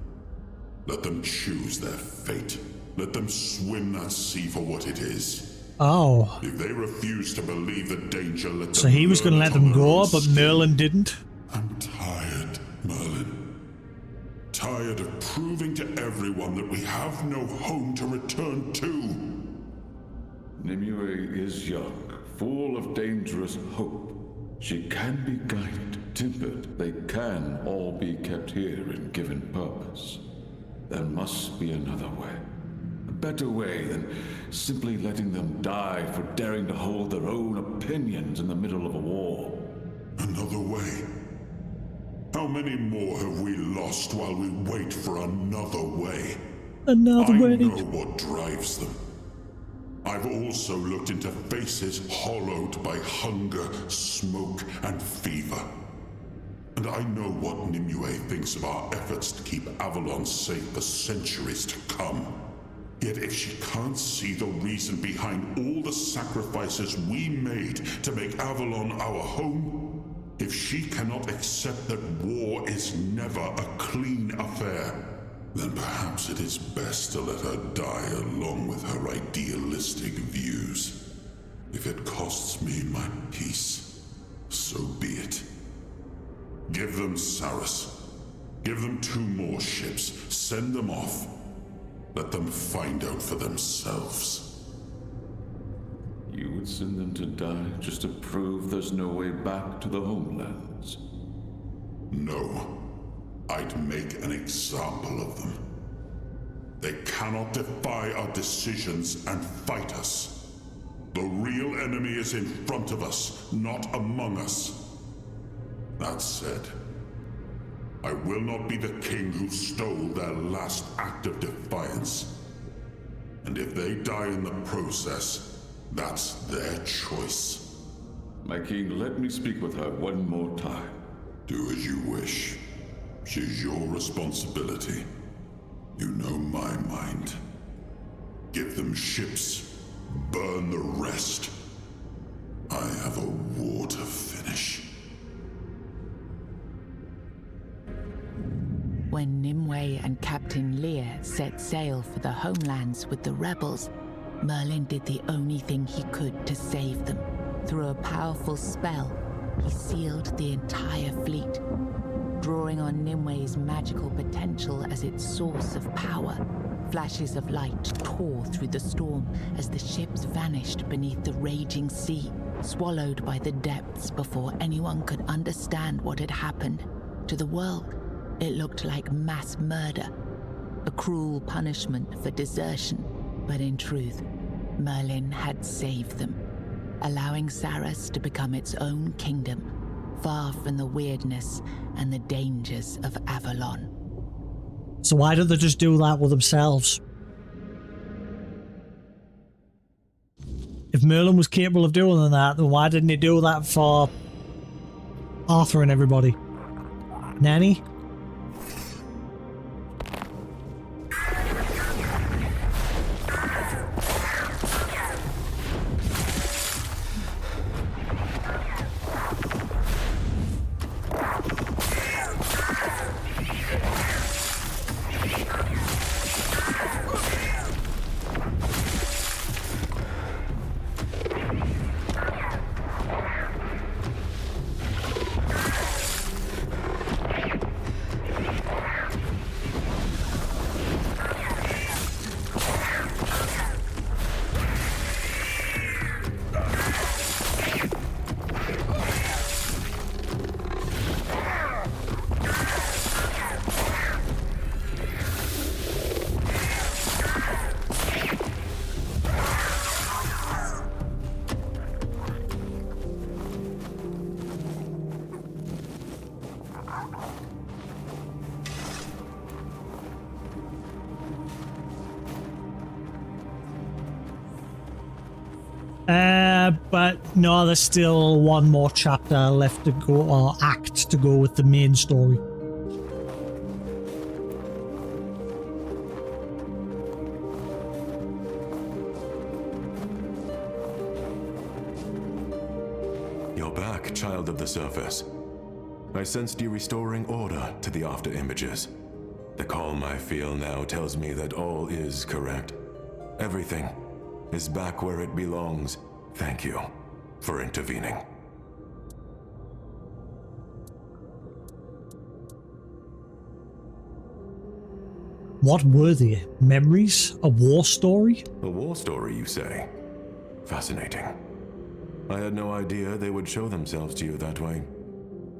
Let them choose their fate. Let them swim that sea for what it is. Oh. If they refuse to believe the danger, let them. So he was going to let them go, but Merlin didn't? I'm tired, Merlin. Tired of proving to everyone that we have no home to return to. Nimue is young, full of dangerous hope. She can be guided, tempered. They can all be kept here and given purpose. There must be another way. A better way than simply letting them die for daring to hold their own opinions in the middle of a war. Another way? How many more have we lost while we wait for another way? Another way. I know what drives them. I've also looked into faces hollowed by hunger, smoke, and fever. And I know what Nimue thinks of our efforts to keep Avalon safe for centuries to come. Yet if she can't see the reason behind all the sacrifices we made to make Avalon our home, if she cannot accept that war is never a clean affair, then perhaps it is best to let her die along with her idealistic views. If it costs me my peace, so be it. Give them Saris. Give them 2 more ships. Send them off. Let them find out for themselves. You would send them to die just to prove there's no way back to the homelands? No. I'd make an example of them. They cannot defy our decisions and fight us. The real enemy is in front of us, not among us. That said, I will not be the king who stole their last act of defiance. And if they die in the process, that's their choice. My king, let me speak with her one more time. Do as you wish. She's your responsibility. You know my mind. Give them ships. Burn the rest. I have a war to finish. When Nimue and Captain Lear set sail for the homelands with the rebels, Merlin did the only thing he could to save them. Through a powerful spell, he sealed the entire fleet. Drawing on Nimue's magical potential as its source of power, flashes of light tore through the storm as the ships vanished beneath the raging sea, swallowed by the depths before anyone could understand what had happened. To the world, it looked like mass murder, a cruel punishment for desertion, but in truth, Merlin had saved them, allowing Saris to become its own kingdom, far from the weirdness and the dangers of Avalon. So why don't they just do that with themselves? If Merlin was capable of doing that, then why didn't he do that for Arthur and everybody? Nanny? But no, there's still one more chapter left to go, or act to go with the main story. You're back, child of the surface. I sensed you restoring order to the after images. The calm I feel now tells me that all is correct. Everything is back where it belongs. Thank you for intervening. What were they? Memories? A war story? A war story, you say? Fascinating. I had no idea they would show themselves to you that way.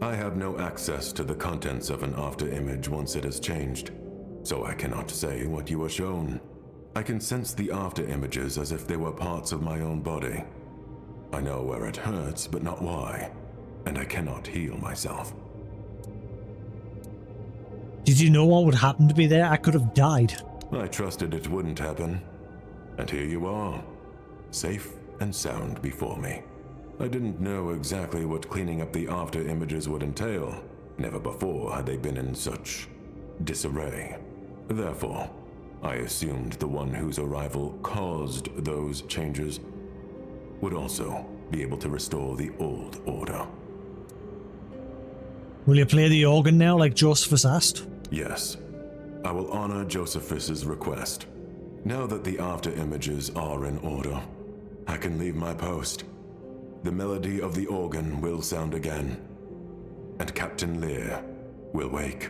I have no access to the contents of an after image once it has changed, so I cannot say what you were shown. I can sense the after images as if they were parts of my own body. I know where it hurts, but not why, and I cannot heal myself. Did you know what would happen to me there? I could have died. I trusted it wouldn't happen, and here you are, safe and sound before me. I didn't know exactly what cleaning up the after images would entail. Never before had they been in such disarray. Therefore, I assumed the one whose arrival caused those changes would also be able to restore the old order. Will you play the organ now, like Josephus asked? Yes, I will honor Josephus's request. Now that the after images are in order, I can leave my post. The melody of the organ will sound again, and Captain Lear will wake.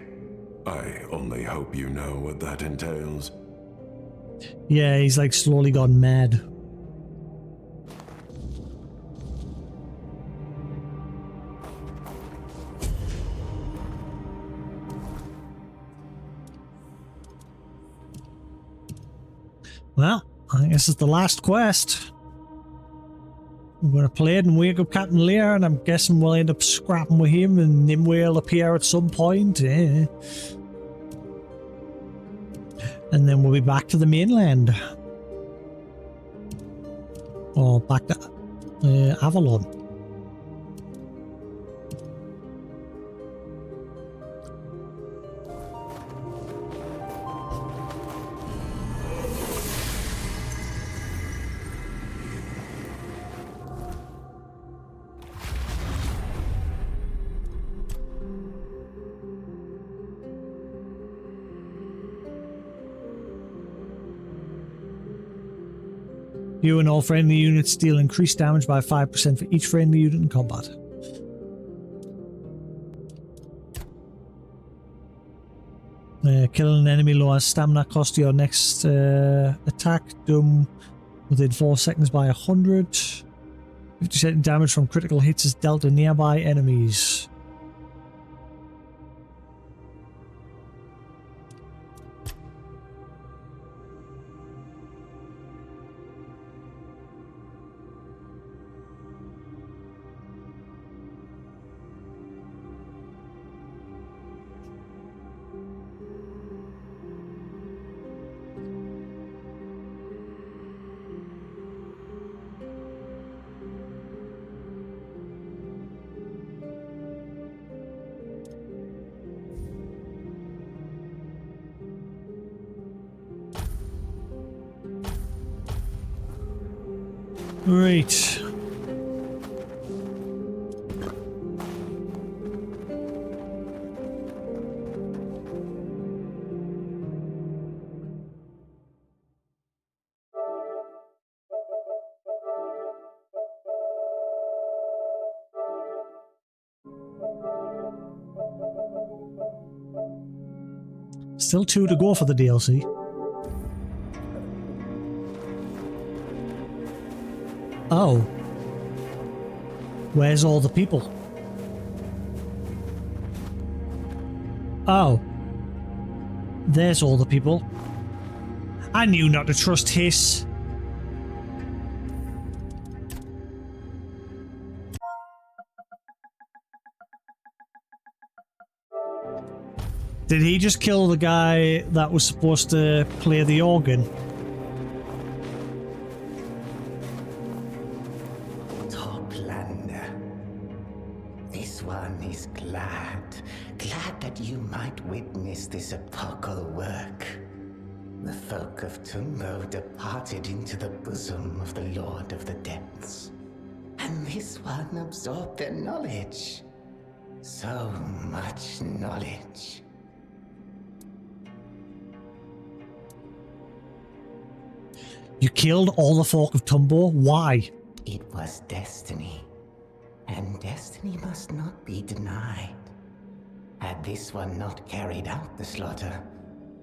I only hope you know what that entails. Yeah, he's like slowly gone mad. Well, I think this is the last quest. I'm going to play it and wake up Captain Lear, and I'm guessing we'll end up scrapping with him, and Nimue will appear at some point. And then we'll be back to the mainland. Or back to Avalon. You and all friendly units deal increased damage by 5% for each friendly unit in combat. Killing an enemy lowers stamina cost to your next attack, done within 4 seconds by 100. 50% damage from critical hits is dealt to nearby enemies. Right. Still 2 to go for the DLC. Oh. Where's all the people? Oh. There's all the people. I knew not to trust Hiss. Did he just kill the guy that was supposed to play the organ? you might witness this epochal work. The folk of Tumbo departed into the bosom of the Lord of the Depths, and this one absorbed their knowledge. So much knowledge. You killed all the folk of Tumbo? Why? It was destiny, and destiny must not be denied. Had this one not carried out the slaughter,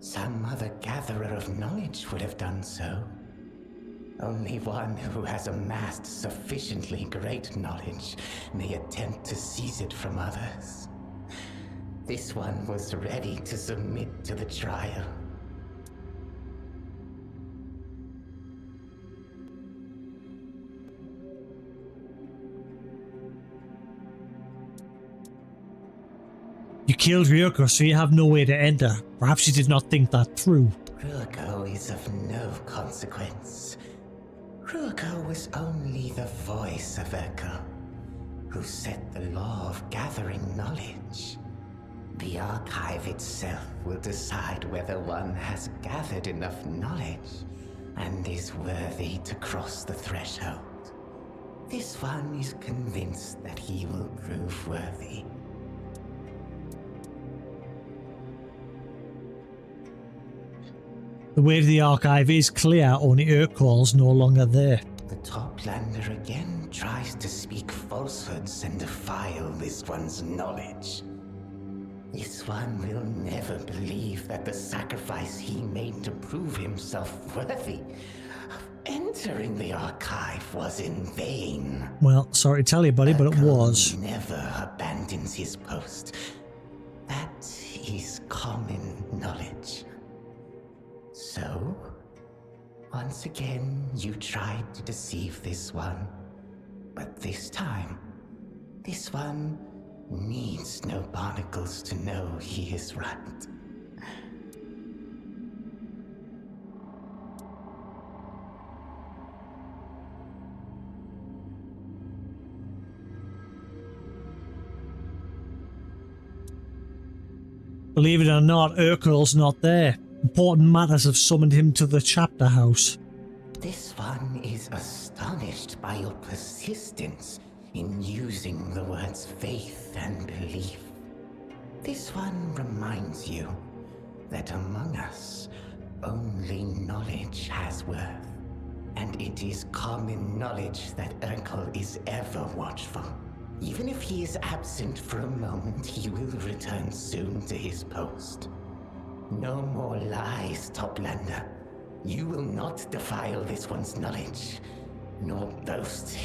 some other gatherer of knowledge would have done so. Only one who has amassed sufficiently great knowledge may attempt to seize it from others. This one was ready to submit to the trial. You killed Ryoko, so you have no way to enter. Perhaps you did not think that through. Ryoko is of no consequence. Ryoko was only the voice of Echo, who set the law of gathering knowledge. The archive itself will decide whether one has gathered enough knowledge and is worthy to cross the threshold. This one is convinced that he will prove worthy. The way to the archive is clear, only Urkel's no longer there. The Toplander again tries to speak falsehoods and defile this one's knowledge. This one will never believe that the sacrifice he made to prove himself worthy of entering the archive was in vain. Well, sorry to tell you, buddy, but it was. Never abandons his post. That is common knowledge. So, once again, you tried to deceive this one. But this time, this one needs no barnacles to know he is right. Believe it or not, Urkel's not there. Important matters have summoned him to the chapter house. This one is astonished by your persistence in using the words faith and belief. This one reminds you that among us, only knowledge has worth. And it is common knowledge that Urkel is ever watchful. Even if he is absent for a moment, he will return soon to his post. No more lies, Toplander. You will not defile this one's knowledge, nor boast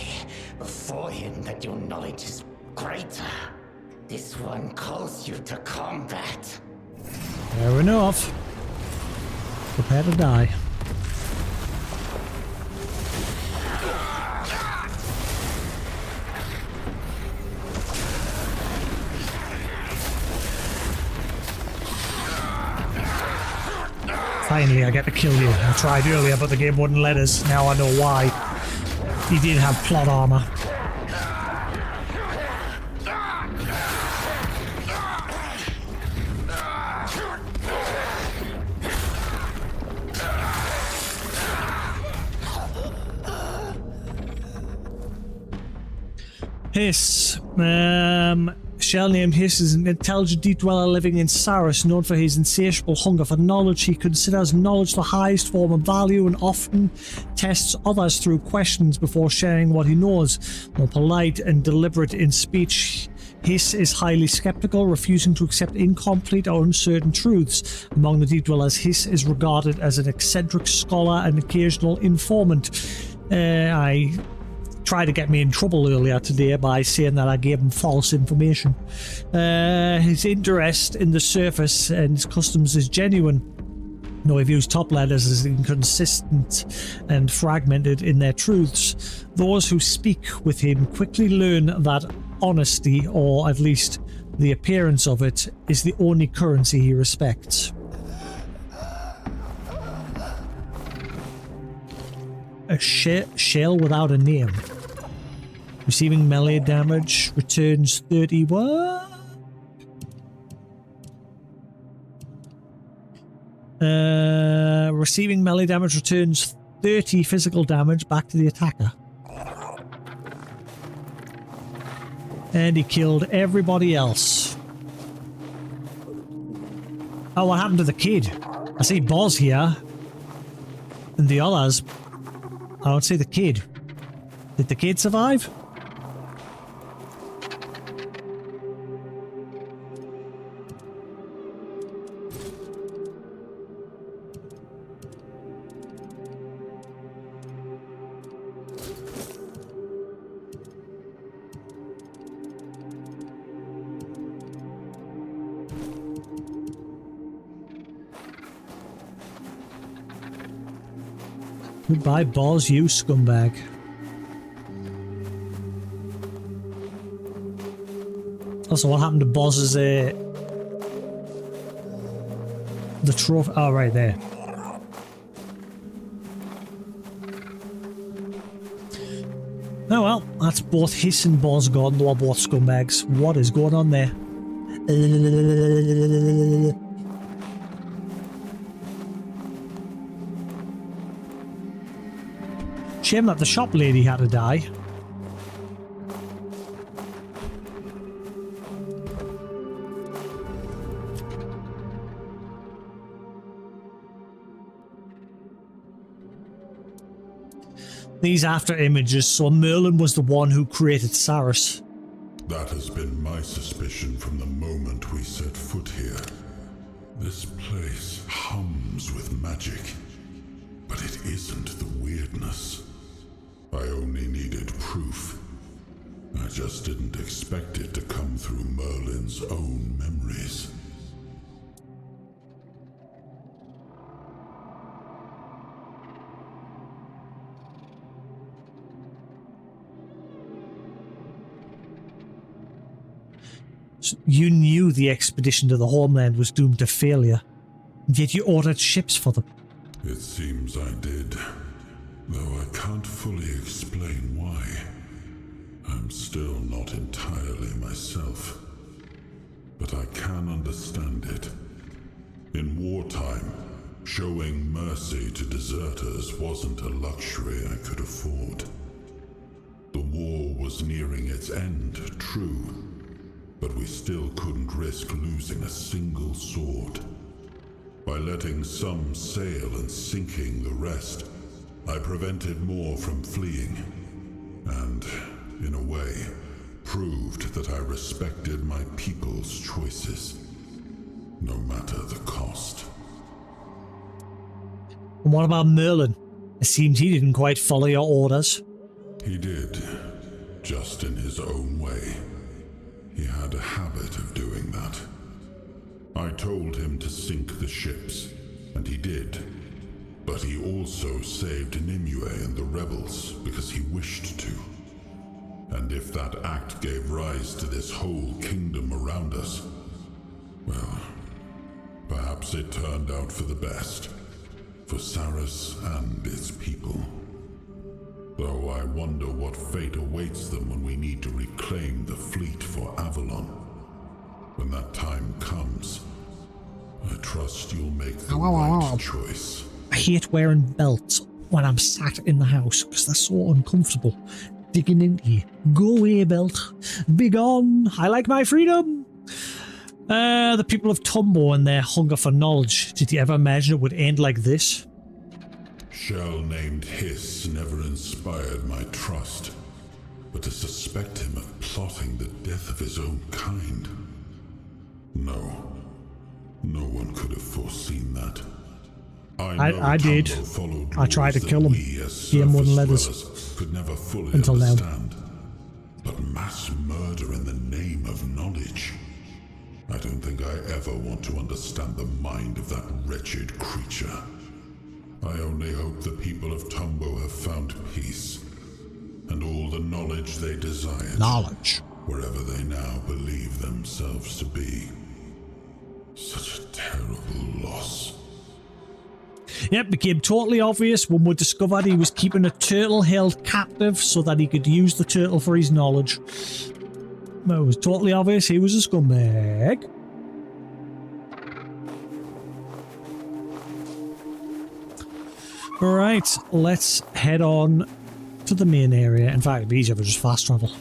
before him that your knowledge is greater. This one calls you to combat. Fair enough. Prepare to die. Finally, I get to kill you. I tried earlier, but the game wouldn't let us. Now I know why. He did have plot armor. Hiss. Shell named Hiss is an intelligent deep dweller living in Saris, known for his insatiable hunger for knowledge. He considers knowledge the highest form of value and often tests others through questions before sharing what he knows. More polite and deliberate in speech, Hiss is highly skeptical, refusing to accept incomplete or uncertain truths. Among the deep dwellers, Hiss is regarded as an eccentric scholar and occasional informant. I tried to get me in trouble earlier today by saying that I gave him false information. His interest in the surface and his customs is genuine. No, he views Toplanders as inconsistent and fragmented in their truths. Those who speak with him quickly learn that honesty, or at least the appearance of it, is the only currency he respects. A shell without a name. Receiving melee damage returns 30. What? Receiving melee damage returns 30 physical damage back to the attacker. And he killed everybody else. Oh, what happened to the kid? I see Boz here. And the others. I don't see the kid. Did the kid survive? Goodbye, Boz, you scumbag. Also, what happened to Boz's, the trophy? Oh, right there. Oh well, that's both Hiss and Boz gone, though are both scumbags. What is going on there? Shame that the shop lady had to die. These after images, so Merlin was the one who created Saris. That has been my suspicion from the moment we set foot here. This place hums with magic, but it isn't the weirdness. I only needed proof. I just didn't expect it to come through Merlin's own memories. So you knew the expedition to the homeland was doomed to failure, yet you ordered ships for them. It seems I did. Though I can't fully explain why. I'm still not entirely myself. But I can understand it. In wartime, showing mercy to deserters wasn't a luxury I could afford. The war was nearing its end, true, but we still couldn't risk losing a single sword. By letting some sail and sinking the rest, I prevented more from fleeing, and, in a way, proved that I respected my people's choices, no matter the cost. And what about Merlin? It seems he didn't quite follow your orders. He did, just in his own way. He had a habit of doing that. I told him to sink the ships, and he did. But he also saved Nimue and the rebels because he wished to. And if that act gave rise to this whole kingdom around us, well, perhaps it turned out for the best. For Saris and its people. Though I wonder what fate awaits them when we need to reclaim the fleet for Avalon. When that time comes, I trust you'll make the right choice. I hate wearing belts when I'm sat in the house because they're so uncomfortable. Digging into you. Go away, belt. Be gone. I like my freedom. The people of Tumbo and their hunger for knowledge. Did you ever imagine it would end like this? Shell named Hiss never inspired my trust. But to suspect him of plotting the death of his own kind? No. No one could have foreseen that. I did. I tried to kill him. Game wouldn't let us. Could never fully until understand. Now. But mass murder in the name of knowledge. I don't think I ever want to understand the mind of that wretched creature. I only hope the people of Tumbo have found peace and all the knowledge they desired. Knowledge. Wherever they now believe themselves to be. Such a terrible loss. Yep, became totally obvious when we discovered he was keeping a turtle held captive so that he could use the turtle for his knowledge. It was totally obvious he was a scumbag. Alright, let's head on to the main area. In fact, it'd be easier if we just fast travel.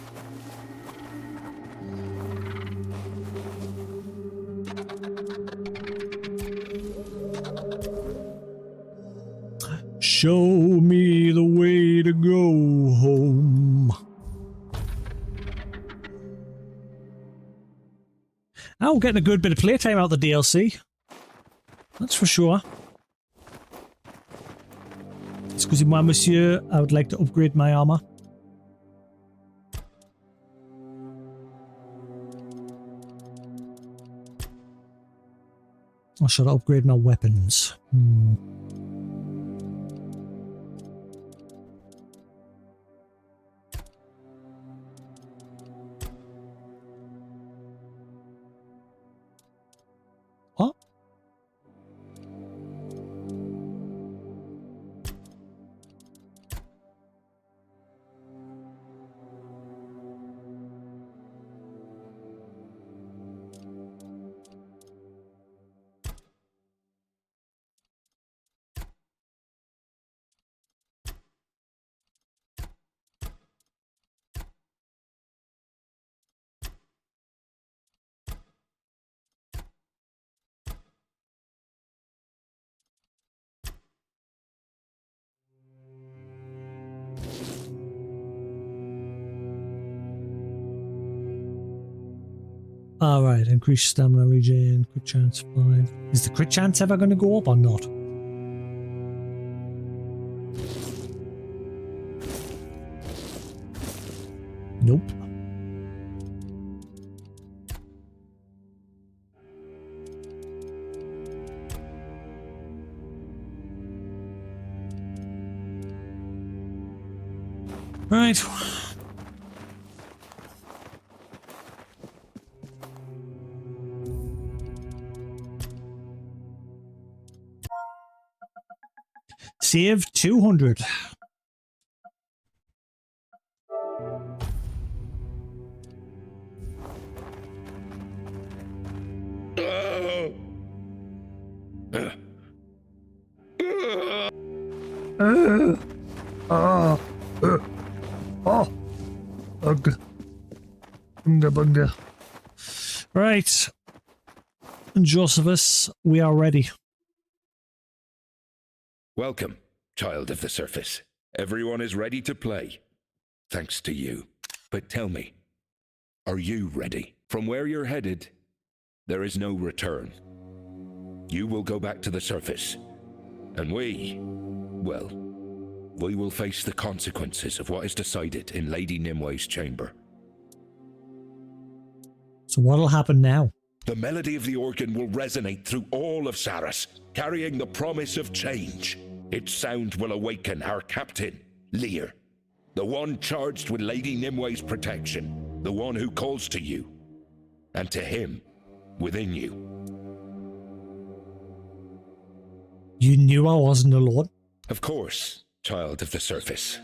Show me the way to go home. Oh, we're getting a good bit of playtime out of the DLC. That's for sure. Excusez-moi, monsieur. I would like to upgrade my armor. Or should I upgrade my weapons? What? Alright, increased stamina regen, crit chance 5. Is the crit chance ever going to go up or not? Nope. Right. Save 200. Right. Josephus, we are ready. Welcome, child of the surface. Everyone is ready to play. Thanks to you. But tell me, are you ready? From where you're headed, there is no return. You will go back to the surface. And we will face the consequences of what is decided in Lady Nimwe's chamber. So what'll happen now? The melody of the organ will resonate through all of Saras, carrying the promise of change. Its sound will awaken our captain, Lear, the one charged with Lady Nimwe's protection, the one who calls to you, and to him within you. You knew I wasn't alone? Of course, child of the surface.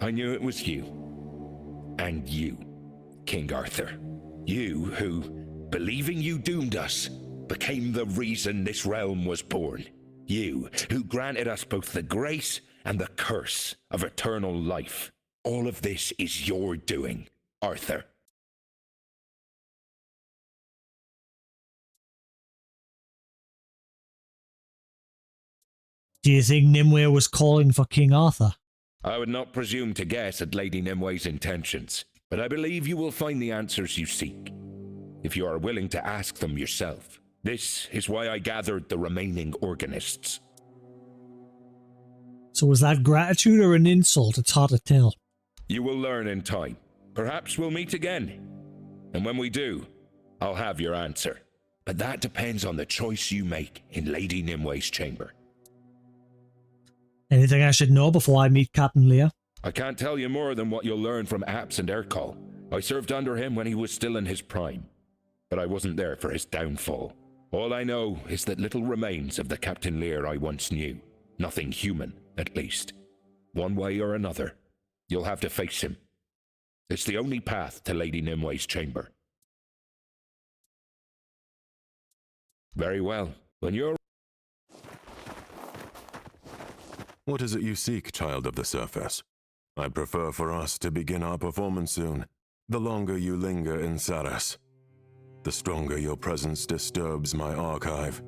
I knew it was you. And you, King Arthur. You who, believing you doomed us, became the reason this realm was born. You who granted us both the grace and the curse of eternal life. All of this is your doing, Arthur. Do you think Nimue was calling for King Arthur? I would not presume to guess at Lady Nimwe's intentions, but I believe you will find the answers you seek, if you are willing to ask them yourself. This is why I gathered the remaining organists. So was that gratitude or an insult? It's hard to tell. You will learn in time. Perhaps we'll meet again. And when we do, I'll have your answer. But that depends on the choice you make in Lady Nimwe's chamber. Anything I should know before I meet Captain Lear? I can't tell you more than what you'll learn from Apps and Ercol. I served under him when he was still in his prime, but I wasn't there for his downfall. All I know is that little remains of the Captain Lear I once knew. Nothing human, at least. One way or another, you'll have to face him. It's the only path to Lady Nimwe's chamber. Very well. When you're... What is it you seek, child of the surface? I'd prefer for us to begin our performance soon. The longer you linger in Saras, the stronger your presence disturbs my archive,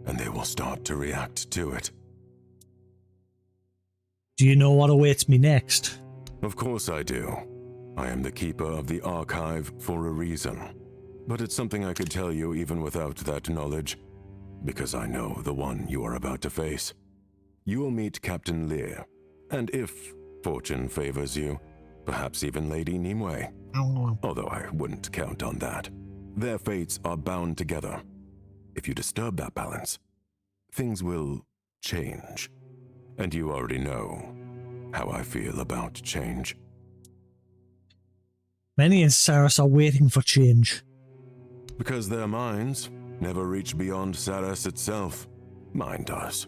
and they will start to react to it. Do you know what awaits me next? Of course I do. I am the keeper of the archive for a reason. But it's something I could tell you even without that knowledge, because I know the one you are about to face. You will meet Captain Lear, and if fortune favors you, perhaps even Lady Nimue. Although I wouldn't count on that. Their fates are bound together. If you disturb that balance, things will change. And you already know how I feel about change. Many in Saras are waiting for change. Because their minds never reach beyond Saras itself. Mine does.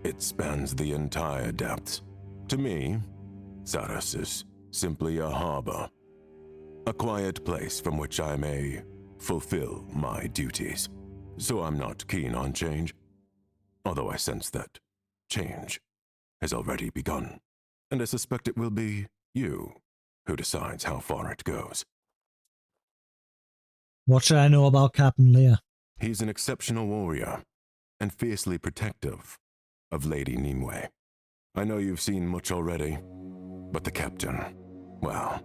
It spans the entire depths. To me, Saras is simply a harbor. A quiet place from which I may fulfill my duties. So I'm not keen on change. Although I sense that change has already begun. And I suspect it will be you who decides how far it goes. What should I know about Captain Lear? He's an exceptional warrior and fiercely protective of Lady Nimue. I know you've seen much already, but the captain, well,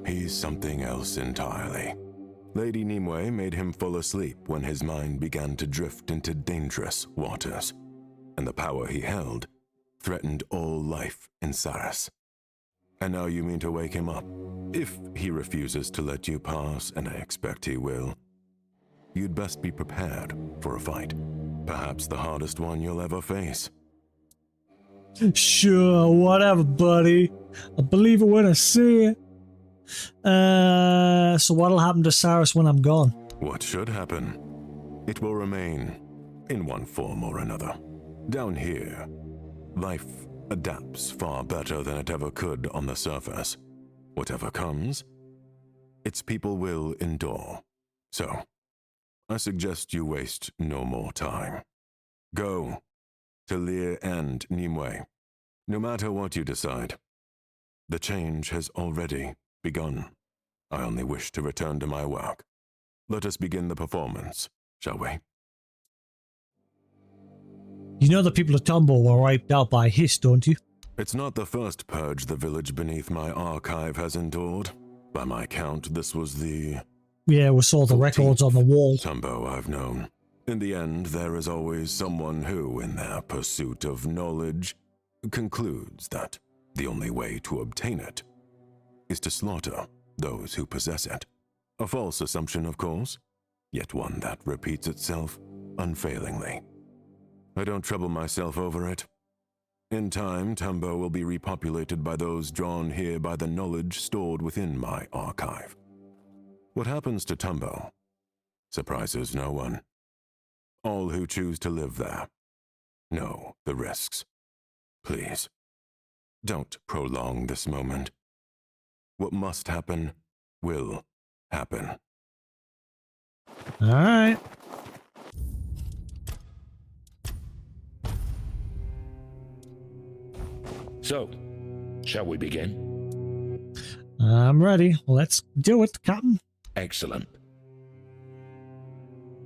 he's something else entirely. Lady Nimue made him fall asleep when his mind began to drift into dangerous waters, and the power he held threatened all life in Saras. And now you mean to wake him up? If he refuses to let you pass, and I expect he will, you'd best be prepared for a fight. Perhaps the hardest one you'll ever face. Sure, whatever, buddy. I believe it when I see it. So what'll happen to Saras when I'm gone? What should happen? It will remain in one form or another. Down here, life adapts far better than it ever could on the surface. Whatever comes, its people will endure. So, I suggest you waste no more time. Go to Lear and Nimue. No matter what you decide, the change has already begun. I only wish to return to my work. Let us begin the performance, shall we? You know the people of Tombo were wiped out by Hiss, don't you? It's not the first purge the village beneath my archive has endured. By my count, this was the... Yeah, we saw the records on the wall. Tombo I've known. In the end, there is always someone who, in their pursuit of knowledge, concludes that the only way to obtain it is to slaughter those who possess it. A false assumption, of course, yet one that repeats itself unfailingly. I don't trouble myself over it. In time, Tombo will be repopulated by those drawn here by the knowledge stored within my archive. What happens to Tombo surprises no one. All who choose to live there know the risks. Please, don't prolong this moment. What must happen will happen. All right. So, shall we begin? I'm ready. Let's do it, Captain. Excellent.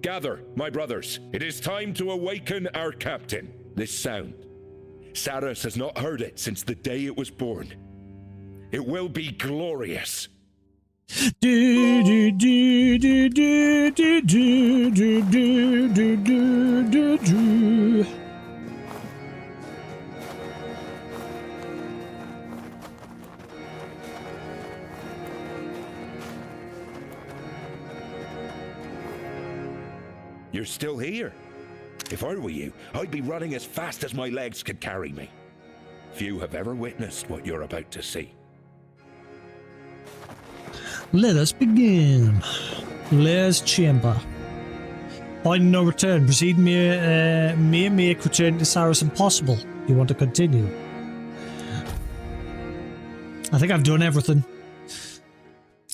Gather, my brothers. It is time to awaken our captain. This sound. Saras has not heard it since the day it was born. It will be glorious. Do do do do do do do do do do do do. You're still here. If I were you, I'd be running as fast as my legs could carry me. Few have ever witnessed what you're about to see. Let us begin. Lair's chamber. Point no return. Proceed may make return to Saras impossible. You want to continue? I think I've done everything.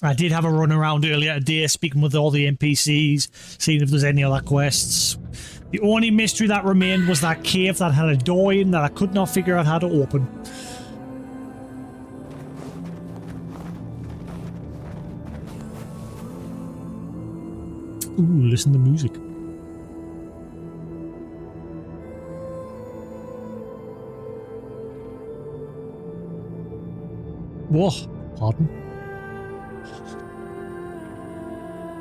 I did have a run around earlier today, speaking with all the NPCs, seeing if there's any other quests. The only mystery that remained was that cave that had a door in that I could not figure out how to open. Ooh, listen to the music. Whoa, pardon.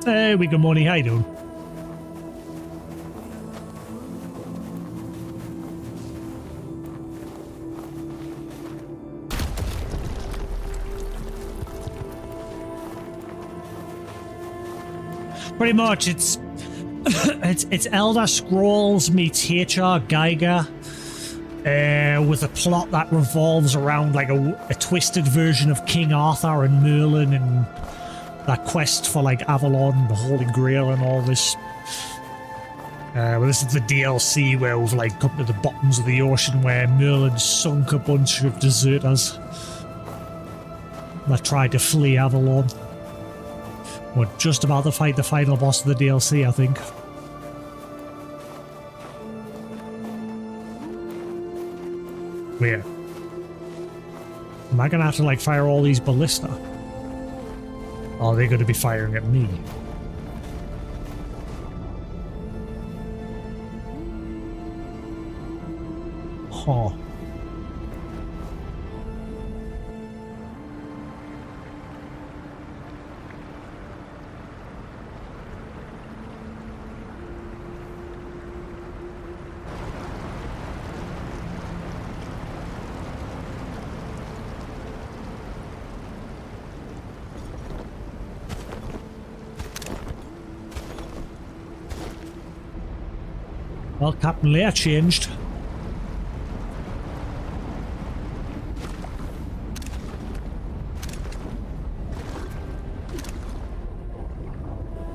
Hey, we good morning, how you doing? Pretty much, it's it's Elder Scrolls meets H.R. Geiger, with a plot that revolves around like a twisted version of King Arthur and Merlin and that quest for like Avalon, the Holy Grail, and all this. Well, this is the DLC where we've like come to the bottoms of the ocean where Merlin sunk a bunch of deserters that tried to flee Avalon. We're just about to fight the final boss of the DLC, I think. Where? Am I gonna have to like fire all these ballista? Or are they gonna be firing at me? Huh. Well, Captain Leia changed.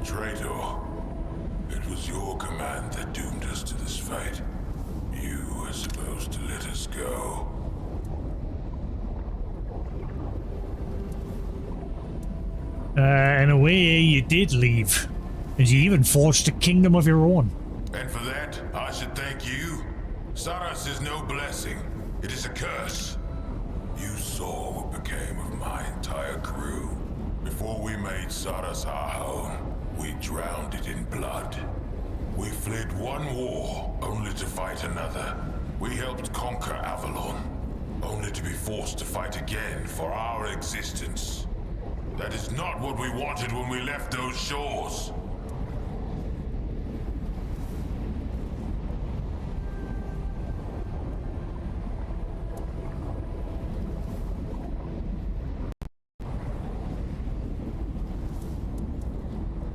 Traitor, it was your command that doomed us to this fate. You were supposed to let us go. In a way, you did leave. And you even forged a kingdom of your own. And for that, I should thank you. Saras is no blessing. It is a curse. You saw what became of my entire crew. Before we made Saras our home, we drowned it in blood. We fled one war, only to fight another. We helped conquer Avalon, only to be forced to fight again for our existence. That is not what we wanted when we left those shores.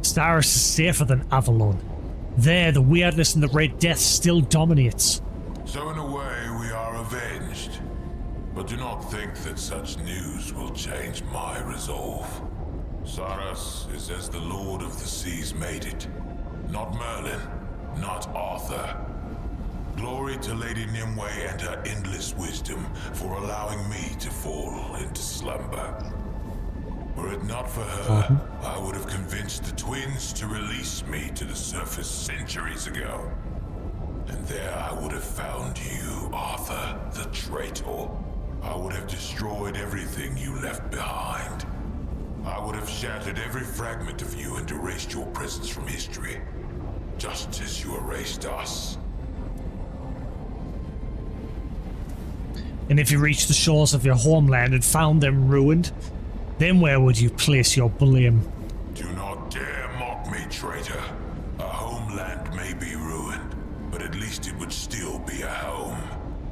Saras is safer than Avalon. There, the weirdness and the Red Death still dominates. So in a way, we are avenged. But do not think that such news will change my resolve. Saras is as the Lord of the Seas made it. Not Merlin, not Arthur. Glory to Lady Nimue and her endless wisdom for allowing me to fall into slumber. Were it not for her, I would have convinced the twins to release me to the surface centuries ago. And there I would have found you, Arthur, the traitor. I would have destroyed everything you left behind. I would have shattered every fragment of you and erased your presence from history, just as you erased us. And if you reached the shores of your homeland and found them ruined, then where would you place your blame? Do not dare mock me, traitor. A homeland may be ruined, but at least it would still be a home.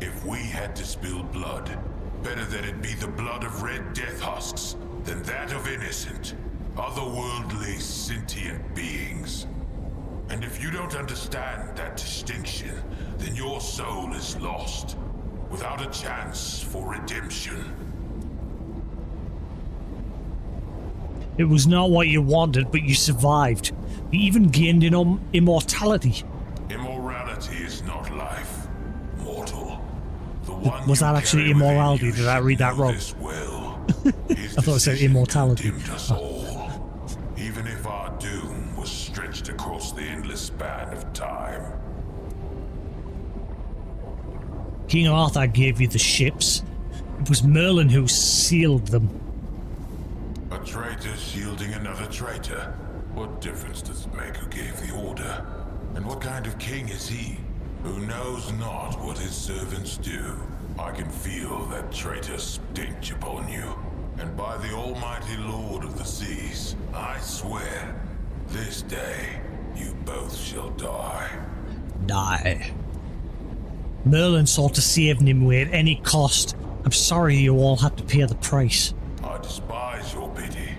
If we had to spill blood, better that it be the blood of Red Death husks than that of innocent, otherworldly, sentient beings. And if you don't understand that distinction, then your soul is lost, without a chance for redemption. It was not what you wanted, but you survived. You even gained immortality. Immorality is not life, mortal. The one was that actually immorality? Did I read that wrong? Well. I thought it said immortality. Us all. Even if our doom was stretched across the endless span of time. King Arthur gave you the ships. It was Merlin who sealed them. A traitor shielding another traitor? What difference does it make who gave the order? And what kind of king is he, who knows not what his servants do? I can feel that traitor stench upon you. And by the almighty Lord of the Seas, I swear, this day you both shall die. Die. Merlin sought to save Nimue at any cost. I'm sorry you all had to pay the price. I despise your pity.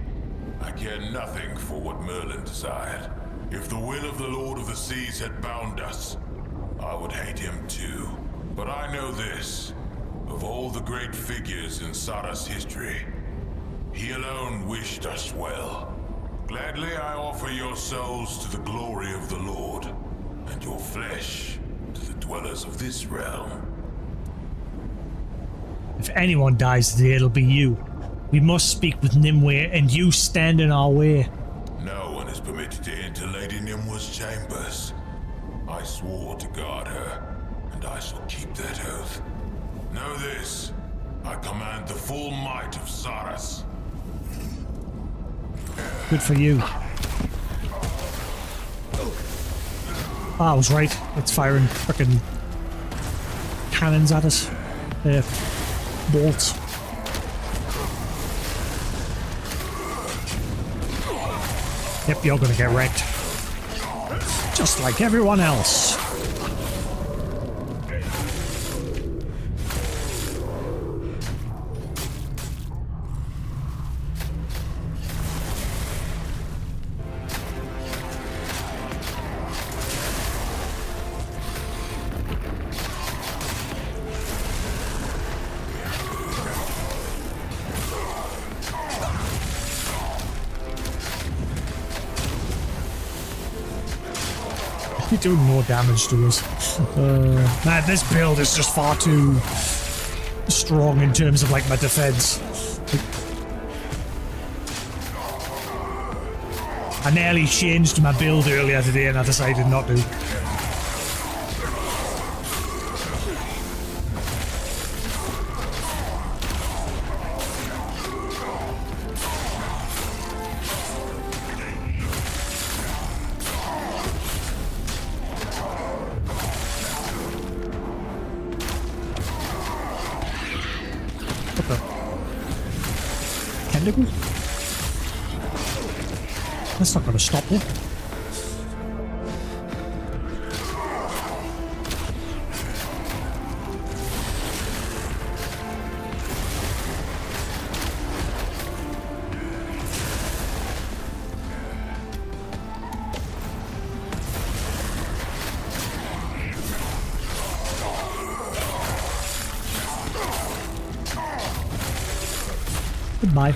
I care nothing for what Merlin desired. If the will of the Lord of the Seas had bound us, I would hate him too. But I know this. Of all the great figures in Sara's history, he alone wished us well. Gladly I offer your souls to the glory of the Lord, and your flesh to the dwellers of this realm. If anyone dies today, it'll be you. We must speak with Nimue, and you stand in our way. No one is permitted to enter Lady Nimue's chambers. I swore to guard her, and I shall keep that oath. Know this, I command the full might of Saras. Good for you. Ah, I was right. It's firing frickin' cannons at us. Bolts. Yep, you're gonna get wrecked. Just like everyone else. Doing more damage to us. Man, this build is just far too strong in terms of like my defense. I nearly changed my build earlier today and I decided not to. That's not going to stop me. Goodbye.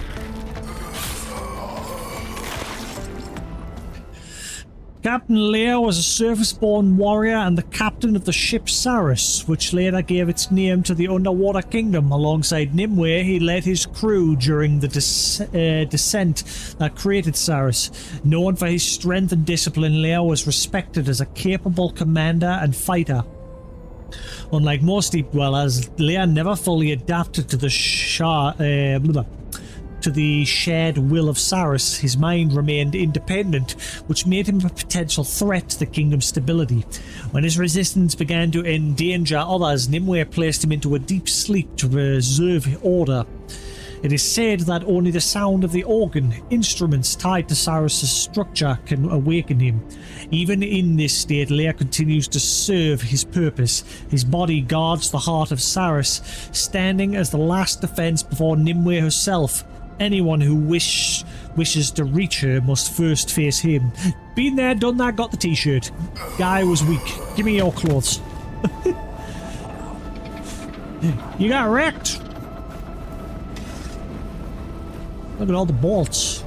Captain Lear was a surface-born warrior and the captain of the ship Saris, which later gave its name to the underwater kingdom. Alongside Nimue, he led his crew during the descent that created Saris. Known for his strength and discipline, Lear was respected as a capable commander and fighter. Unlike most deep dwellers, Lear never fully adapted to the shared will of Saris. His mind remained independent, which made him a potential threat to the kingdom's stability. When his resistance began to endanger others, Nimue placed him into a deep sleep to preserve order. It is said that only the sound of the organ instruments tied to Saris' structure can awaken him. Even in this state, Lear continues to serve his purpose. His body guards the heart of Saris, standing as the last defense before Nimue herself. Anyone who wishes to reach her must first face him. Been there, done that, got the t-shirt. Guy was weak. Give me your clothes. You got wrecked. Look at all the bolts.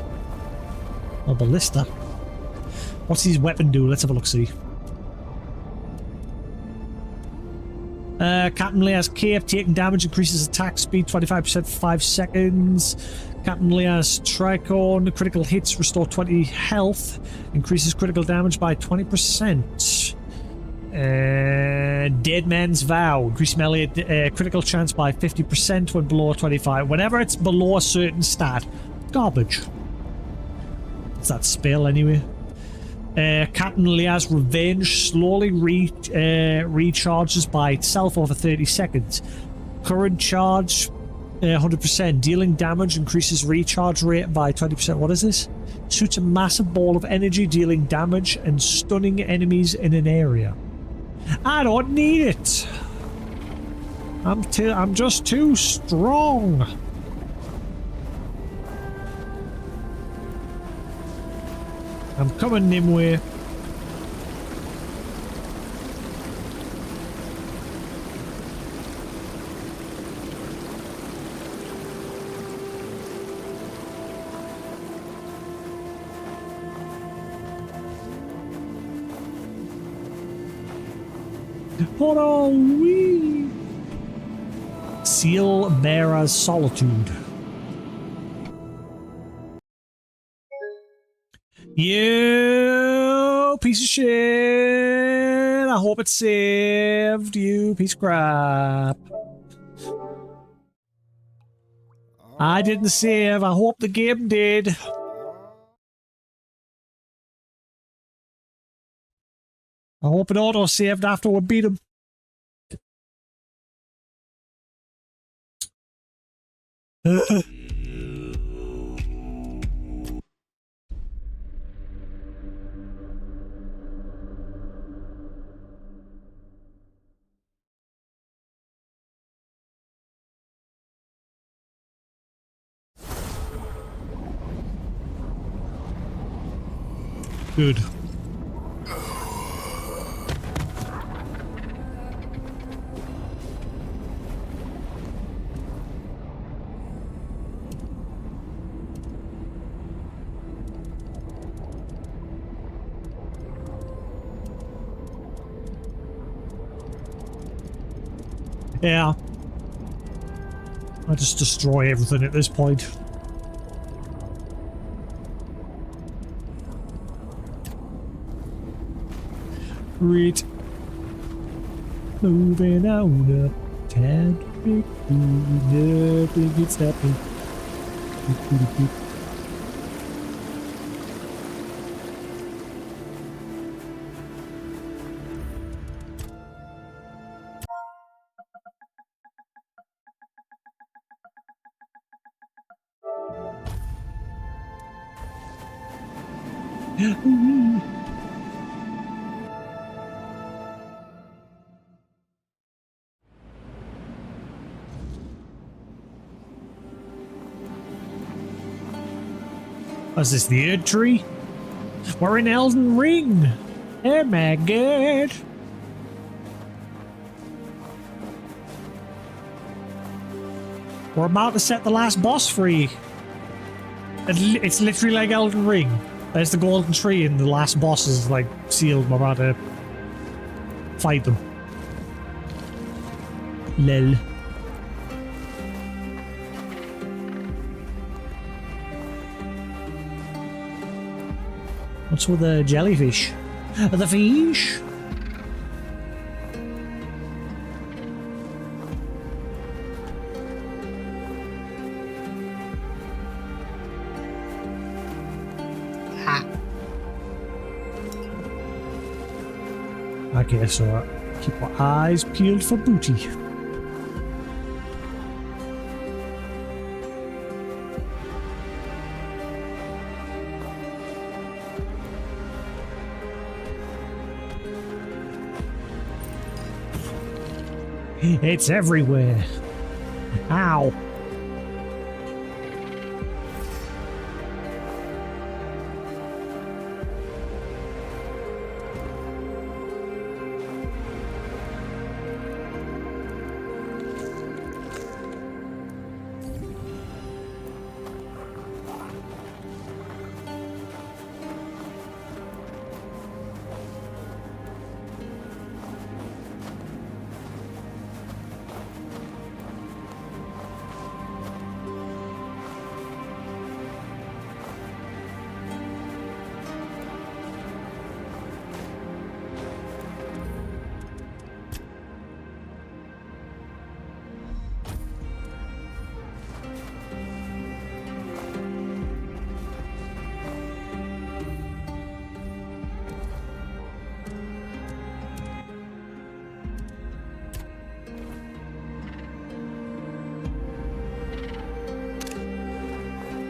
Oh, ballista. What's his weapon do? Let's have a look-see. Captain Lear's cape, taking damage, increases attack speed 25% for 5 seconds. Captain Lear's tricorn, critical hits, restore 20 health, increases critical damage by 20%. Dead Man's Vow. Increase melee critical chance by 50% when below 25. Whenever it's below a certain stat. Garbage. It's that spell anyway. Captain Lear's Revenge slowly recharges by itself over 30 seconds. Current charge 100%. Dealing damage increases recharge rate by 20%. What is this? Shoots a massive ball of energy, dealing damage and stunning enemies in an area. I don't need it. I'm just too strong. I'm coming, Nimue. What are we? Seal Bearer's Solitude. You piece of shit. I hope it saved you, piece of crap. I didn't save. I hope the game did. I hope it auto-saved after we beat him. Good. Yeah. I just destroy everything at this point. Great. Moving on up. Tad big. Nothing gets happening. Is this the Erd Tree? We're in Elden Ring! Oh my god! We're about to set the last boss free. It's literally like Elden Ring. There's the golden tree and the last boss is like sealed. We're about to fight them. Lol. What's with the jellyfish? The fish? Okay, so keep our eyes peeled for booty. It's everywhere. Ow.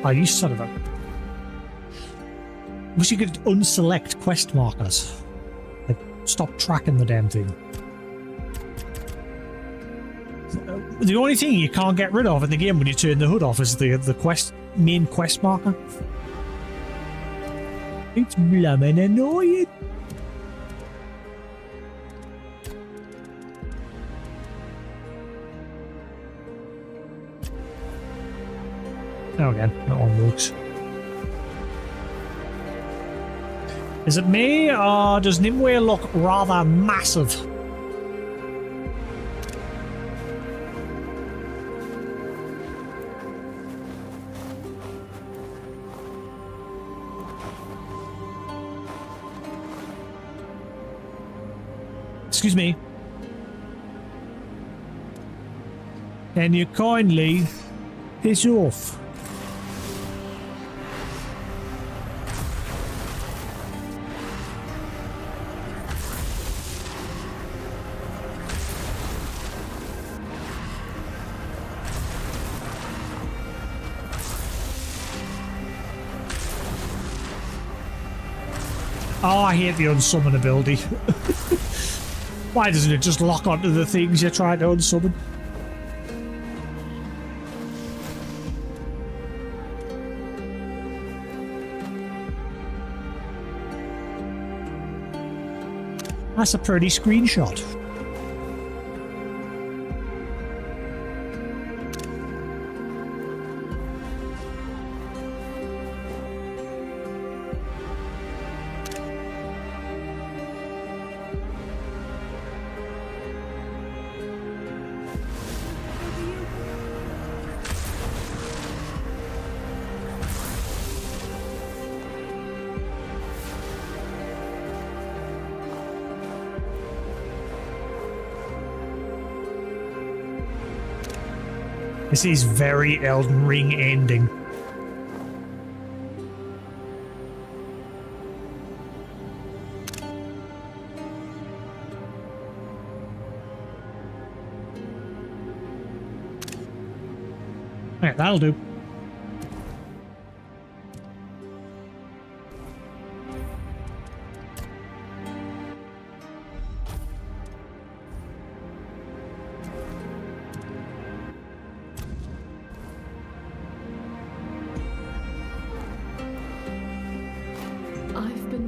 Oh, you son of a... Wish you could unselect quest markers. Like, stop tracking the damn thing. The only thing you can't get rid of in the game when you turn the hood off is the main quest marker. It's blooming annoying. Oh, again, that one works. Is it me, or does Nimue look rather massive? Excuse me. Can you kindly piss off? Oh, I hate the unsummon ability. Why doesn't it just lock onto the things you're trying to unsummon? That's a pretty screenshot. This is very Elden Ring ending. Alright, that'll do.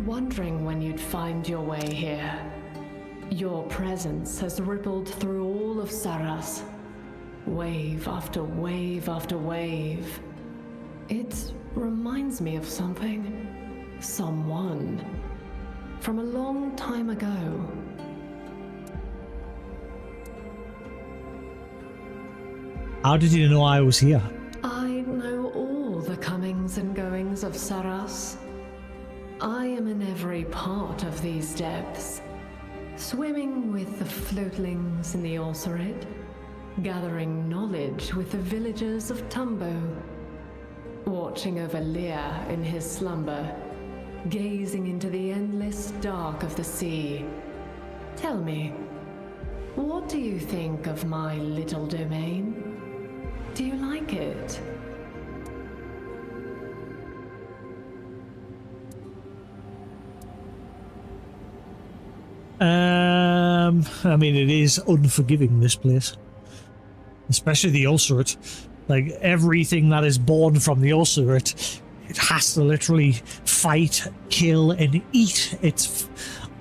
Wondering when you'd find your way here. Your presence has rippled through all of Saras. Wave after wave after wave. It reminds me of something. Someone. From a long time ago. How did you know I was here? I know all the comings and goings of Saras. I am in every part of these depths, swimming with the floatlings in the Ulcerate, gathering knowledge with the villagers of Tumbo, watching over Lear in his slumber, gazing into the endless dark of the sea. Tell me, what do you think of my little domain? Do you like it? I mean, it is unforgiving, this place. Especially the Ulcerate. Like, everything that is born from the Ulcerate, it has to literally fight, kill, and eat its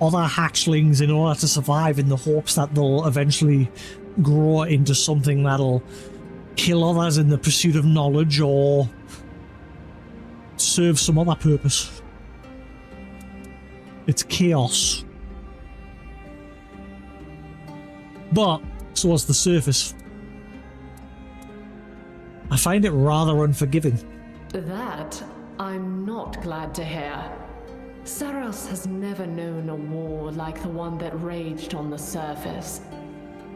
other hatchlings in order to survive, in the hopes that they'll eventually grow into something that'll kill others in the pursuit of knowledge or serve some other purpose. It's chaos. But so is the surface. I find it rather unforgiving. That I'm not glad to hear. Saras has never known a war like the one that raged on the surface.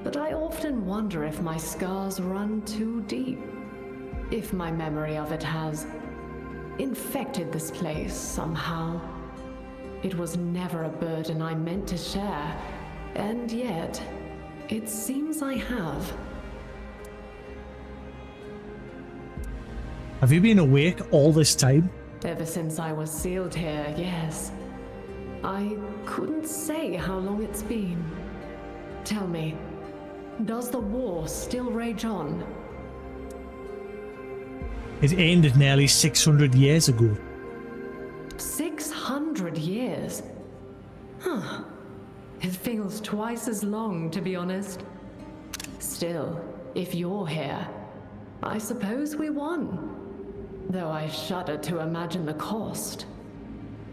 But I often wonder if my scars run too deep. If my memory of it has infected this place somehow. It was never a burden I meant to share, and yet it seems I have. Have you been awake all this time? Ever since I was sealed here, yes. I couldn't say how long it's been. Tell me, does the war still rage on? It ended nearly 600 years ago. 600 years? Huh. It feels twice as long, to be honest. Still, if you're here, I suppose we won. Though I shudder to imagine the cost.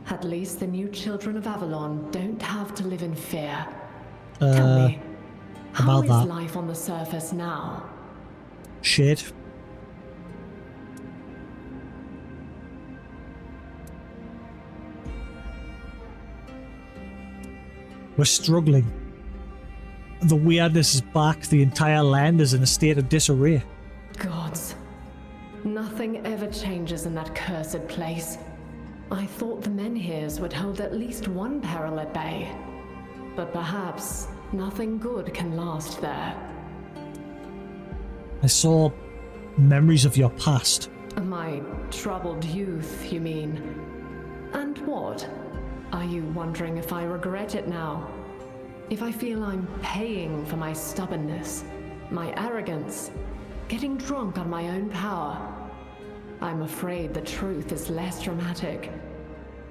At least the new children of Avalon don't have to live in fear. Tell me, how is life on the surface now? Shit. We're struggling. The weirdness is back. The entire land is in a state of disarray. Gods. Nothing ever changes in that cursed place. I thought the Menhirs would hold at least one peril at bay. But perhaps nothing good can last there. I saw memories of your past. My troubled youth, you mean? And what? Are you wondering if I regret it now? If I feel I'm paying for my stubbornness, my arrogance, getting drunk on my own power? I'm afraid the truth is less dramatic.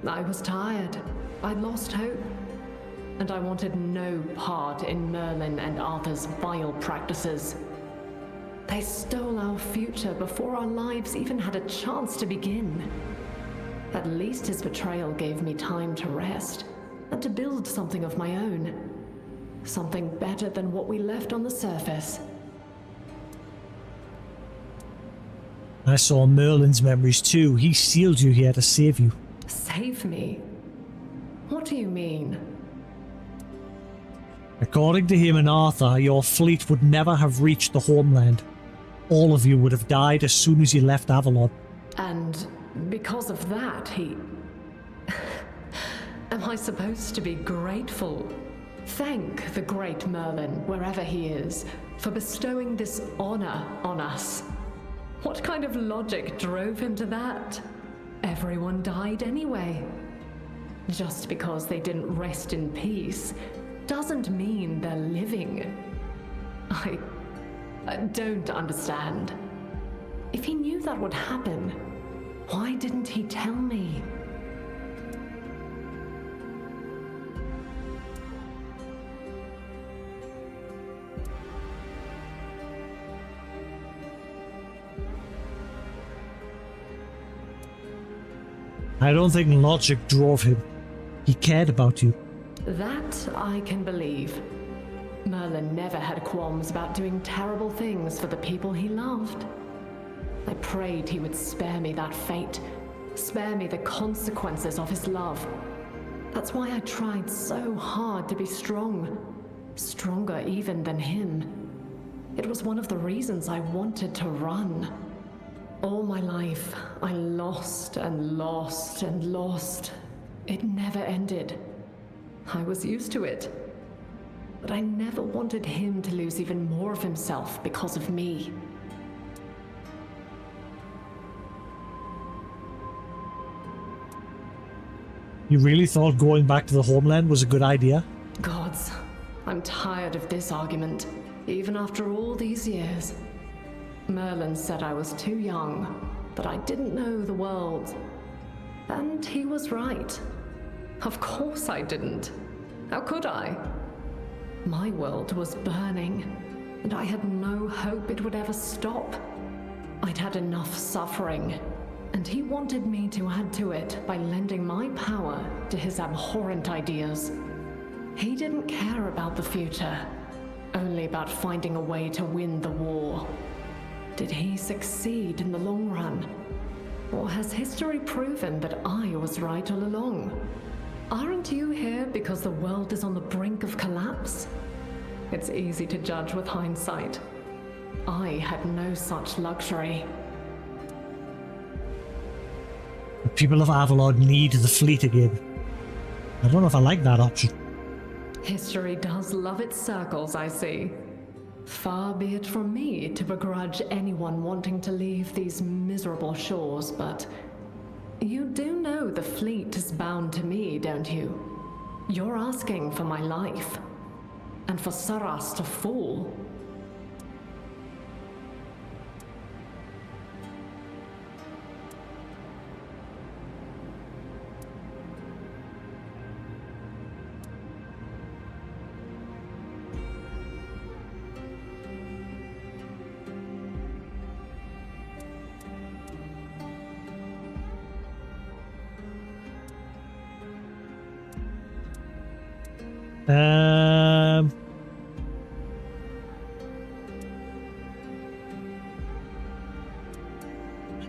I was tired. I'd lost hope. And I wanted no part in Merlin and Arthur's vile practices. They stole our future before our lives even had a chance to begin. At least his betrayal gave me time to rest and to build something of my own. Something better than what we left on the surface. I saw Merlin's memories too. He sealed you here to save you. Save me? What do you mean? According to him and Arthur, your fleet would never have reached the homeland. All of you would have died as soon as you left Avalon. And because of that, he... Am I supposed to be grateful? Thank the great Merlin, wherever he is, for bestowing this honor on us. What kind of logic drove him to that? Everyone died anyway. Just because they didn't rest in peace doesn't mean they're living. I don't understand. If he knew that would happen, why didn't he tell me? I don't think logic drove him. He cared about you. That I can believe. Merlin never had qualms about doing terrible things for the people he loved. I prayed he would spare me that fate, spare me the consequences of his love. That's why I tried so hard to be strong, stronger even than him. It was one of the reasons I wanted to run. All my life, I lost and lost and lost. It never ended. I was used to it. But I never wanted him to lose even more of himself because of me. You really thought going back to the homeland was a good idea? Gods, I'm tired of this argument, even after all these years. Merlin said I was too young, that I didn't know the world. And he was right. Of course I didn't. How could I? My world was burning, and I had no hope it would ever stop. I'd had enough suffering, and he wanted me to add to it by lending my power to his abhorrent ideas. He didn't care about the future, only about finding a way to win the war. Did he succeed in the long run? Or has history proven that I was right all along? Aren't you here because the world is on the brink of collapse? It's easy to judge with hindsight. I had no such luxury. The people of Avalon need the fleet again. I don't know if I like that option. History does love its circles, I see. Far be it from me to begrudge anyone wanting to leave these miserable shores, but you do know the fleet is bound to me, don't you? You're asking for my life, and for Saras to fall.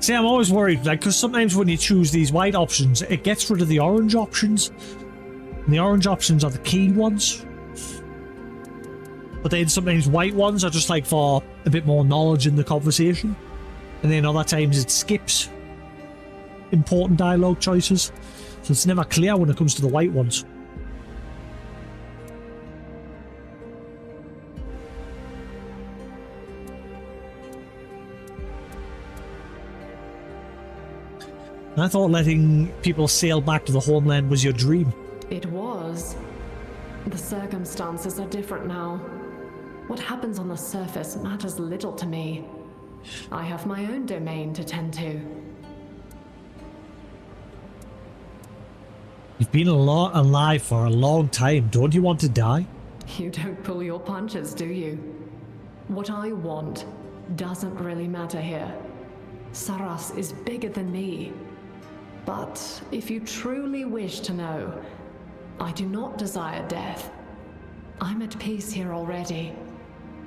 See, I'm always worried, like, because sometimes when you choose these white options, it gets rid of the orange options. And the orange options are the key ones. But then sometimes white ones are just like for a bit more knowledge in the conversation. And then other times it skips important dialogue choices. So it's never clear when it comes to the white ones. I thought letting people sail back to the homeland was your dream. It was. The circumstances are different now. What happens on the surface matters little to me. I have my own domain to tend to. You've been alive for a long time. Don't you want to die? You don't pull your punches, do you? What I want doesn't really matter here. Saras is bigger than me. But if you truly wish to know, I do not desire death. I'm at peace here already.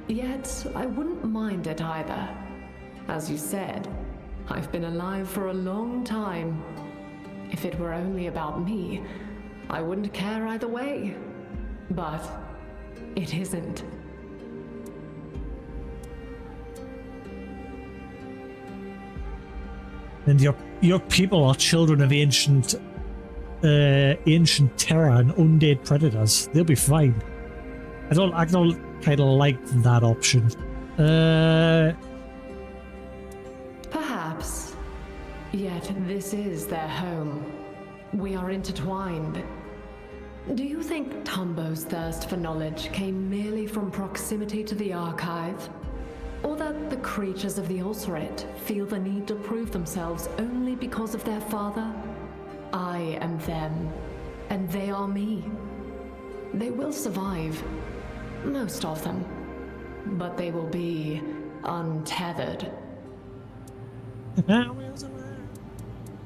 Yet, I wouldn't mind it either. As you said, I've been alive for a long time. If it were only about me, I wouldn't care either way. But it isn't. And your people are children of ancient terror and undead predators. They'll be fine. I don't kind of like that option. Perhaps. Yet this is their home. We are intertwined. Do you think Tumbo's thirst for knowledge came merely from proximity to the archive? Or that the creatures of the Ulcerate feel the need to prove themselves only because of their father? I am them, and they are me. They will survive, most of them, but they will be untethered.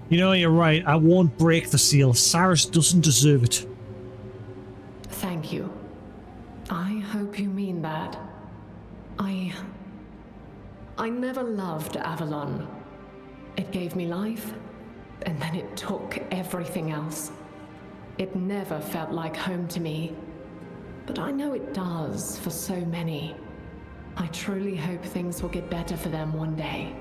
You know, you're right. I won't break the seal. Saras doesn't deserve it. Thank you. I hope you mean that. I never loved Avalon. It gave me life, and then it took everything else. It never felt like home to me, but I know it does for so many. I truly hope things will get better for them one day.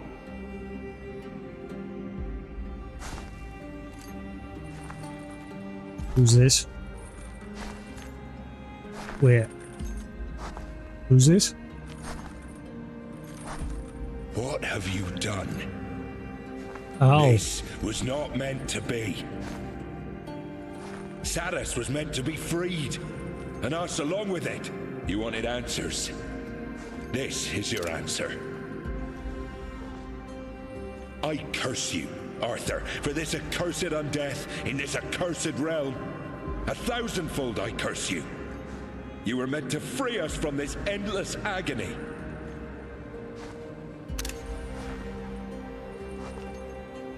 Who's this? Where? Who's this? What have you done? Oh. This was not meant to be. Saras was meant to be freed, and us along with it. You wanted answers. This is your answer. I curse you, Arthur, for this accursed undeath in this accursed realm. 1,000-fold I curse you. You were meant to free us from this endless agony.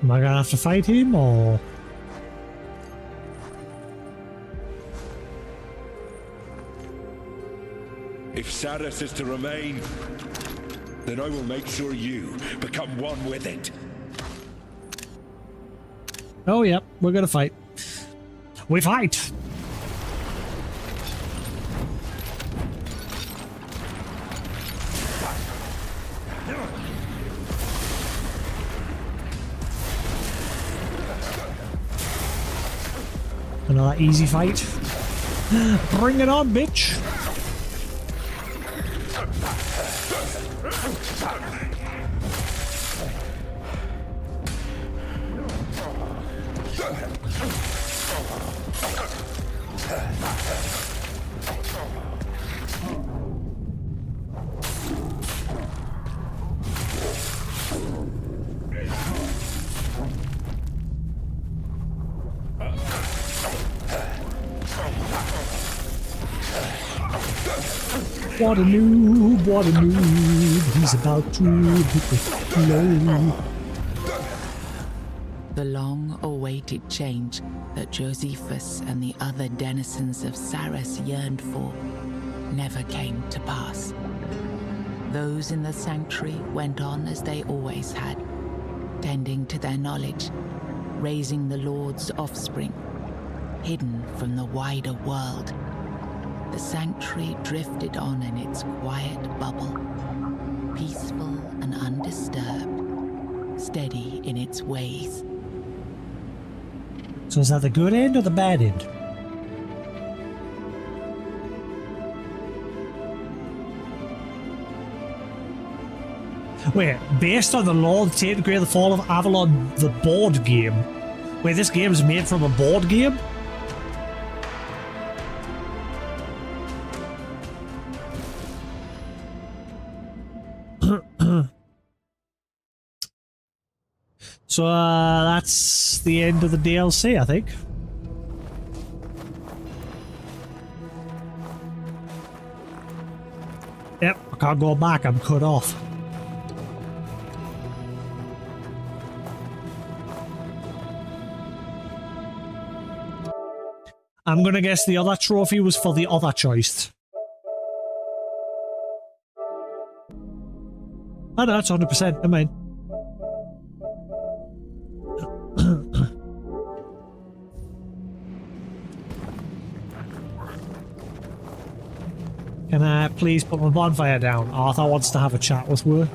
Am I gonna have to fight him, or...? If Saras is to remain, then I will make sure you become one with it. Oh, yep, we're gonna fight. We fight! Another easy fight. Bring it on, bitch! What a noob, what a noob. He's about to hit the floor. The long-awaited change that Josephus and the other denizens of Saras yearned for never came to pass. Those in the sanctuary went on as they always had, tending to their knowledge, raising the Lord's offspring, hidden from the wider world. The sanctuary drifted on in its quiet bubble, peaceful and undisturbed, steady in its ways. So is that the good end or the bad end? Wait, based on the lore, the Tainted Grail, the Fall of Avalon, the board game. Wait, this game is made from a board game? So that's the end of the DLC, I think. Yep, I can't go back, I'm cut off. I'm gonna guess the other trophy was for the other choice. Oh no, it's 100%, never mind. Can I please put my bonfire down? Arthur wants to have a chat with her.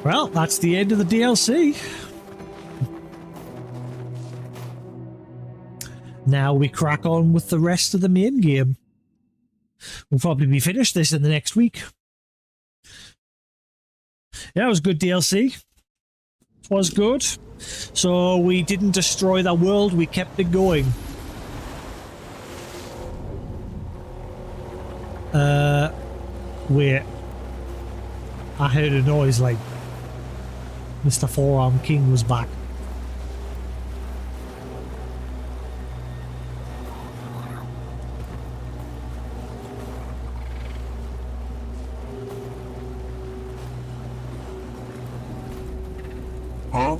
Well, that's the end of the DLC. Now we crack on with the rest of the main game. We'll probably be finished this in the next week. Yeah, it was good DLC. It was good. So we didn't destroy the world, we kept it going. Wait. I heard a noise like Mr. Forearm King was back. Huh?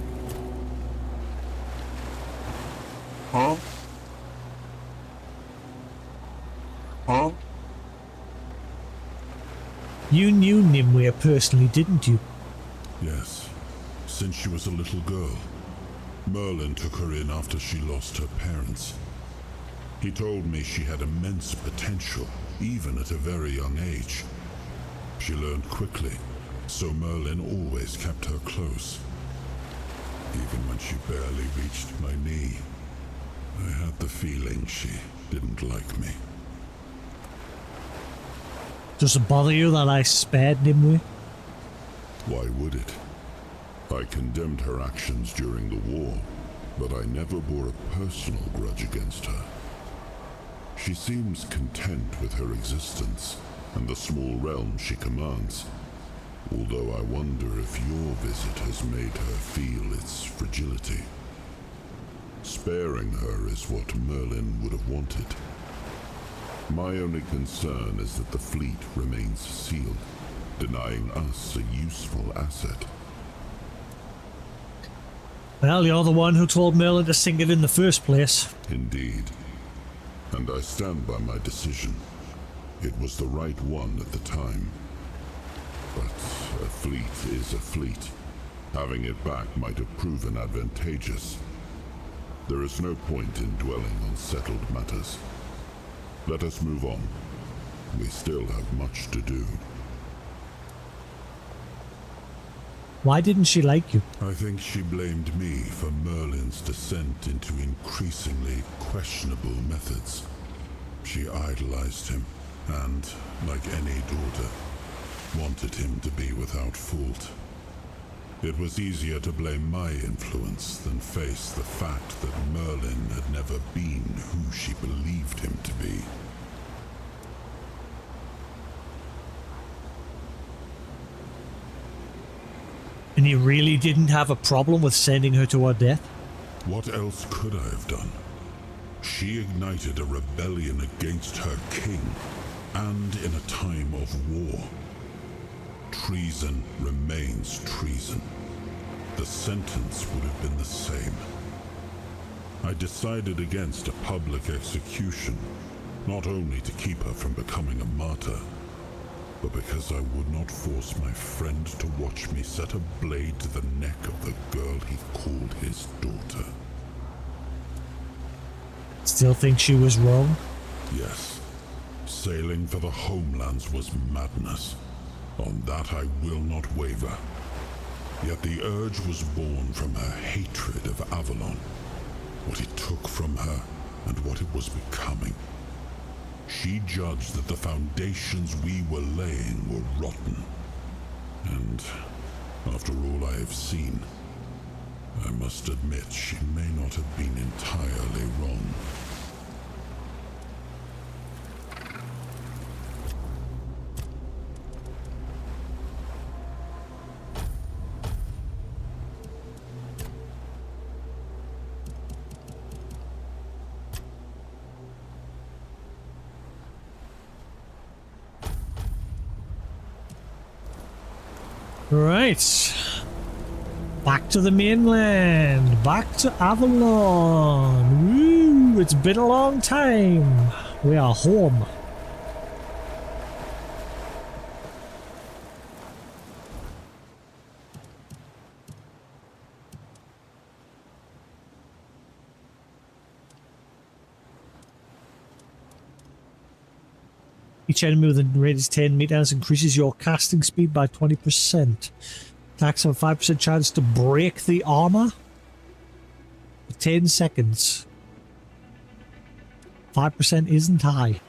Huh? Huh? You knew Nimue personally, didn't you? Yes. Since she was a little girl. Merlin took her in after she lost her parents. He told me she had immense potential, even at a very young age. She learned quickly, so Merlin always kept her close. Even when she barely reached my knee, I had the feeling she didn't like me. Does it bother you that I spared Nimue? Why would it? I condemned her actions during the war, but I never bore a personal grudge against her. She seems content with her existence and the small realm she commands. Although I wonder if your visit has made her feel its fragility. Sparing her is what Merlin would have wanted. My only concern is that the fleet remains sealed, denying us a useful asset. Well, you're the one who told Merlin to sink it in the first place. Indeed. And I stand by my decision. It was the right one at the time. But a fleet is a fleet. Having it back might have proven advantageous. There is no point in dwelling on settled matters. Let us move on. We still have much to do. Why didn't she like you? I think she blamed me for Merlin's descent into increasingly questionable methods. She idolized him, and, like any daughter, wanted him to be without fault. It was easier to blame my influence than face the fact that Merlin had never been who she believed him to be. And you really didn't have a problem with sending her to her death? What else could I have done? She ignited a rebellion against her king, and in a time of war. Treason remains treason. The sentence would have been the same. I decided against a public execution, not only to keep her from becoming a martyr, but because I would not force my friend to watch me set a blade to the neck of the girl he called his daughter. Still think she was wrong? Yes. Sailing for the homelands was madness. On that I will not waver. Yet the urge was born from her hatred of Avalon, what it took from her and what it was becoming. She judged that the foundations we were laying were rotten. And after all I have seen, I must admit she may not have been entirely wrong. Right. Back to the mainland. Back to Avalon. Woo! It's been a long time. We are home. Each enemy within radius 10 meters increases your casting speed by 20%. Attacks have a 5% chance to break the armor for 10 seconds. 5% isn't high.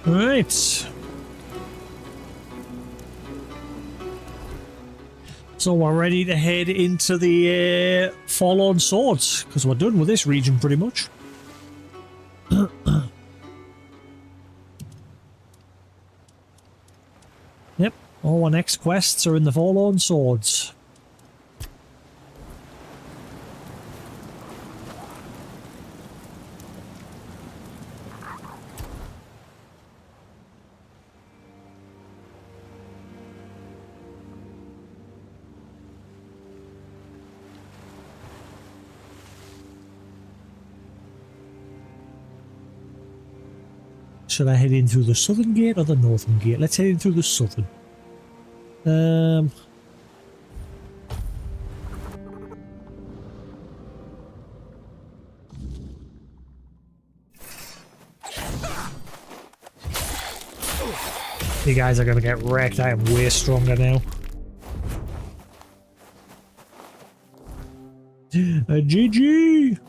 Right. So we're ready to head into the Forlorn Swords, because we're done with this region pretty much. Yep, all our next quests are in the Forlorn Swords. Should I head in through the southern gate or the northern gate? Let's head in through the southern. You guys are gonna get wrecked. I am way stronger now. GG!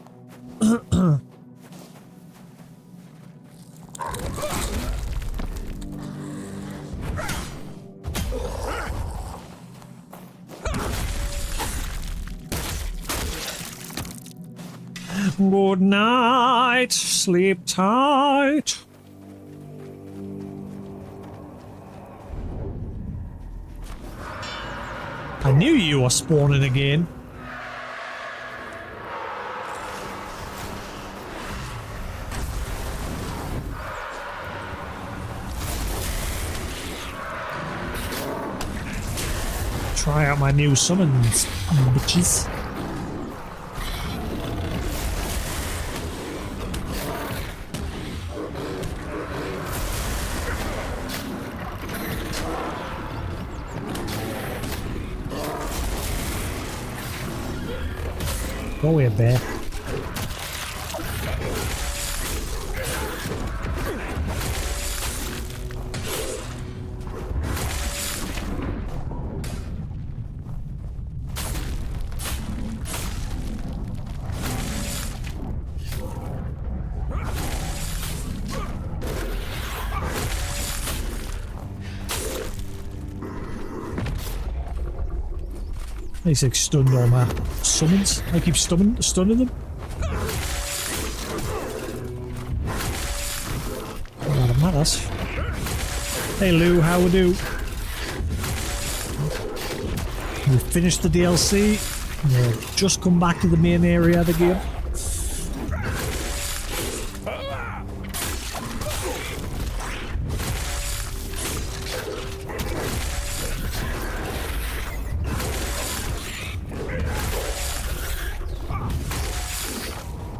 Good night. Sleep tight. I knew you were spawning again. Try out my new summons, bitches. Go away, bear. He's like stunned all my summons. I keep stunning them. Oh, that matters. Hey Lou, how we do? We finished the DLC. We'll just come back to the main area of the game.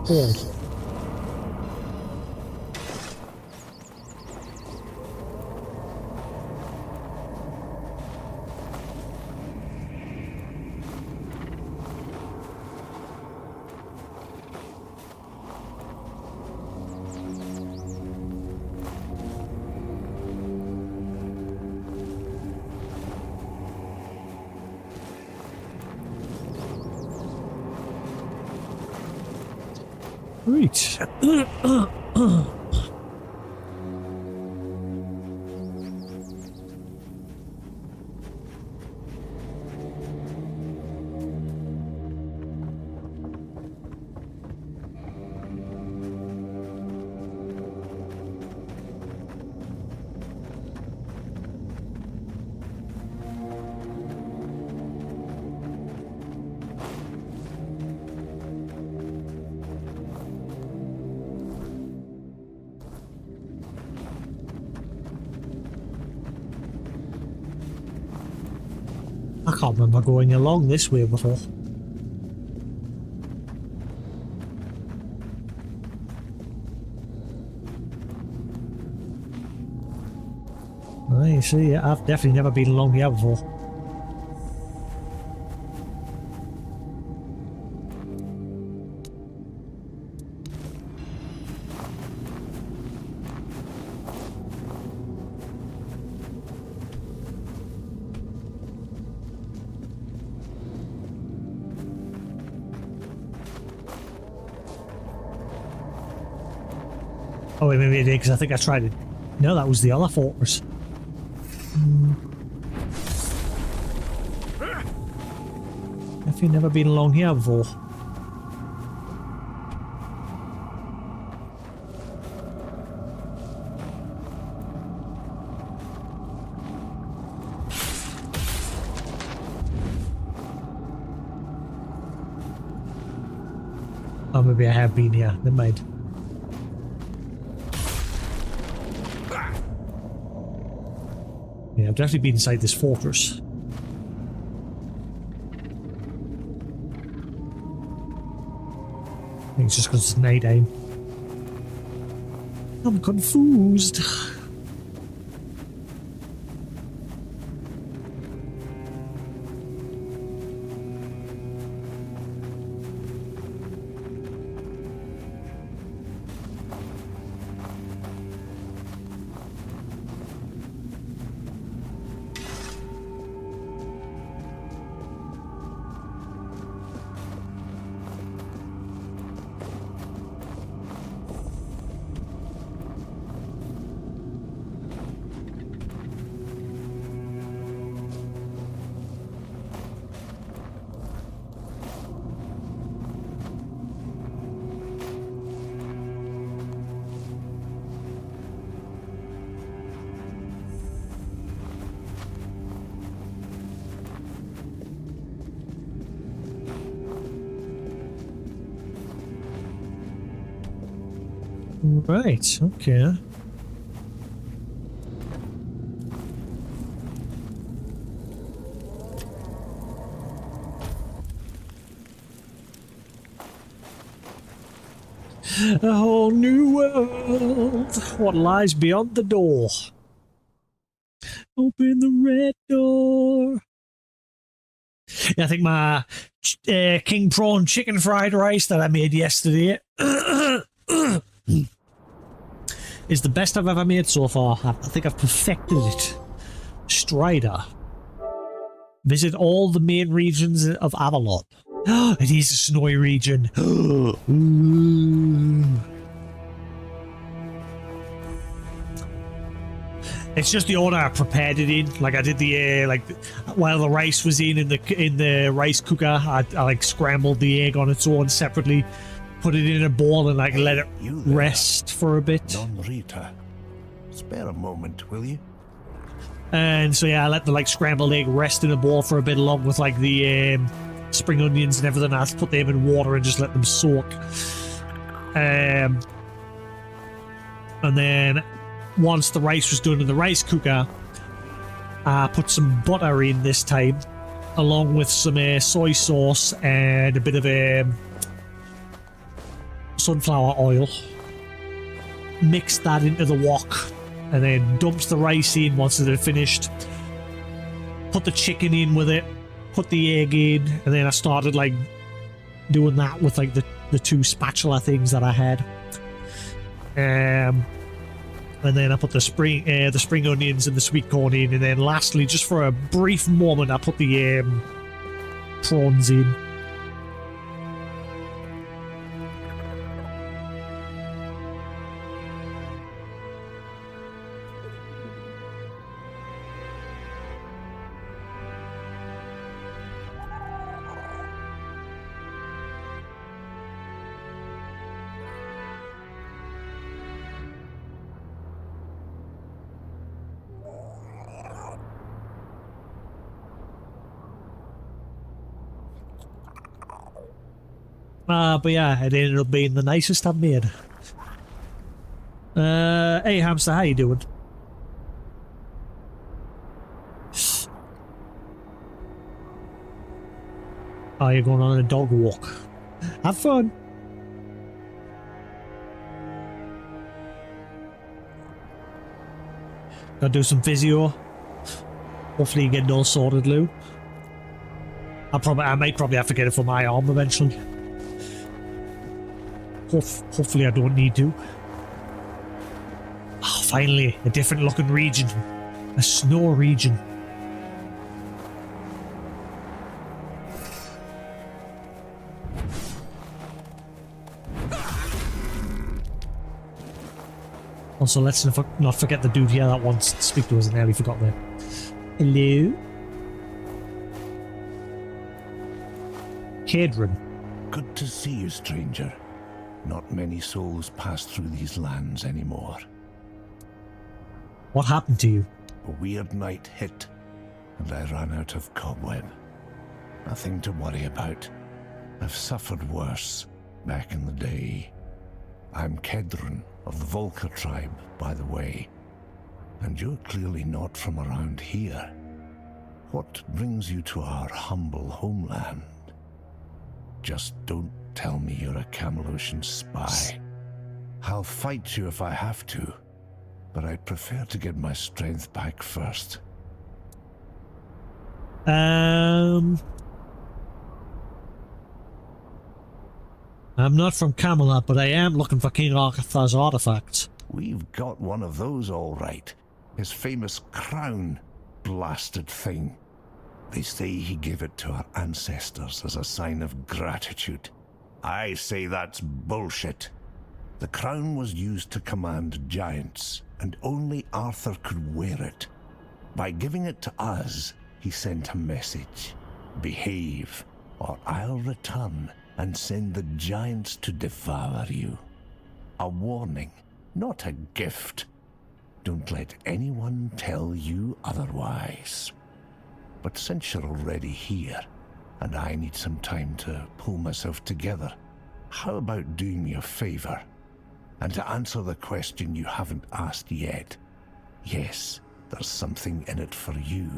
Hold. Right. I can't remember going along this way before. I see, I've definitely never been along here before. Oh wait, maybe it did, because I think I tried it. No, that was the other fortress. Have you never been along here before? Oh, maybe I have been here. Never mind. Yeah, I've definitely been inside this fortress. I think it's just because it's night time. I'm confused. Right, okay. A whole new world. What lies beyond the door? Open the red door. Yeah, I think my king prawn chicken fried rice that I made yesterday is the best I've ever made so far. I think I've perfected it. Strider. Visit all the main regions of Avalon. It is a snowy region. It's just the order I prepared it in. Like I did the like while the rice was in the rice cooker, I like scrambled the egg on its own separately, put it in a bowl and like let it rest for a bit. Non-Rita. Spare a moment, will you? And so yeah, I let the like scrambled egg rest in a bowl for a bit, along with like the spring onions and everything else. Put them in water and just let them soak. And then once the rice was done in the rice cooker, I put some butter in this time, along with some soy sauce and a bit of sunflower oil. Mixed that into the wok, and then dumped the rice in once it had finished. Put the chicken in with it, put the egg in, and then I started like doing that with like the two spatula things that I had. And then I put the spring onions and the sweet corn in, and then lastly, just for a brief moment, I put the prawns in. But yeah, it ended up being the nicest I've made. Hey hamster, how you doing? Oh, you're going on a dog walk. Have fun. Gotta do some physio. Hopefully you get it all sorted, Lou. I might probably have to get it for my arm eventually. Hopefully I don't need to. Oh, finally, a different looking region. A snow region. Also, let's not forget the dude here that wants to speak to us. I nearly forgot that. Hello? Cadron. Good to see you, stranger. Not many souls pass through these lands anymore. What happened to you? A weird night hit, and I ran out of cobweb. Nothing to worry about. I've suffered worse back in the day. I'm Kedron of the Volker tribe, by the way. And you're clearly not from around here. What brings you to our humble homeland? Just don't tell me you're a Camelosian spy. I'll fight you if I have to, but I'd prefer to get my strength back first. I'm not from Camelot, but I am looking for King Arthur's artifacts. We've got one of those all right. His famous crown, blasted thing. They say he gave it to our ancestors as a sign of gratitude. I say that's bullshit. The crown was used to command giants, and only Arthur could wear it. By giving it to us, he sent a message. Behave, or I'll return and send the giants to devour you. A warning, not a gift. Don't let anyone tell you otherwise. But since you're already here, and I need some time to pull myself together, how about doing me a favor? And to answer the question you haven't asked yet, yes, there's something in it for you.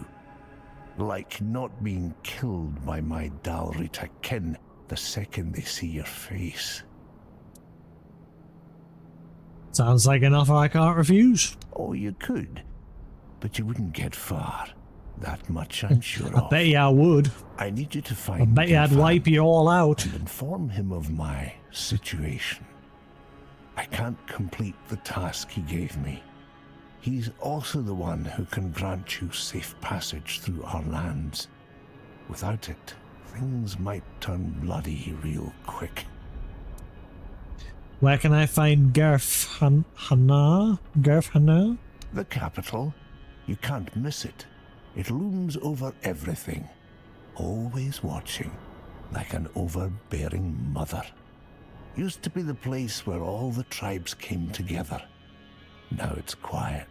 Like not being killed by my Dalrita kin the second they see your face. Sounds like an offer I can't refuse. Oh, you could, but you wouldn't get far. That much I'm sure of. I bet you I would. I need you to find I bet you I'd wipe you all out. And inform him of my situation. I can't complete the task he gave me. He's also the one who can grant you safe passage through our lands. Without it, things might turn bloody real quick. Where can I find Garf Hana? The capital, You can't miss it. It looms over everything, always watching, like an overbearing mother. Used to be the place where all the tribes came together. Now it's quiet.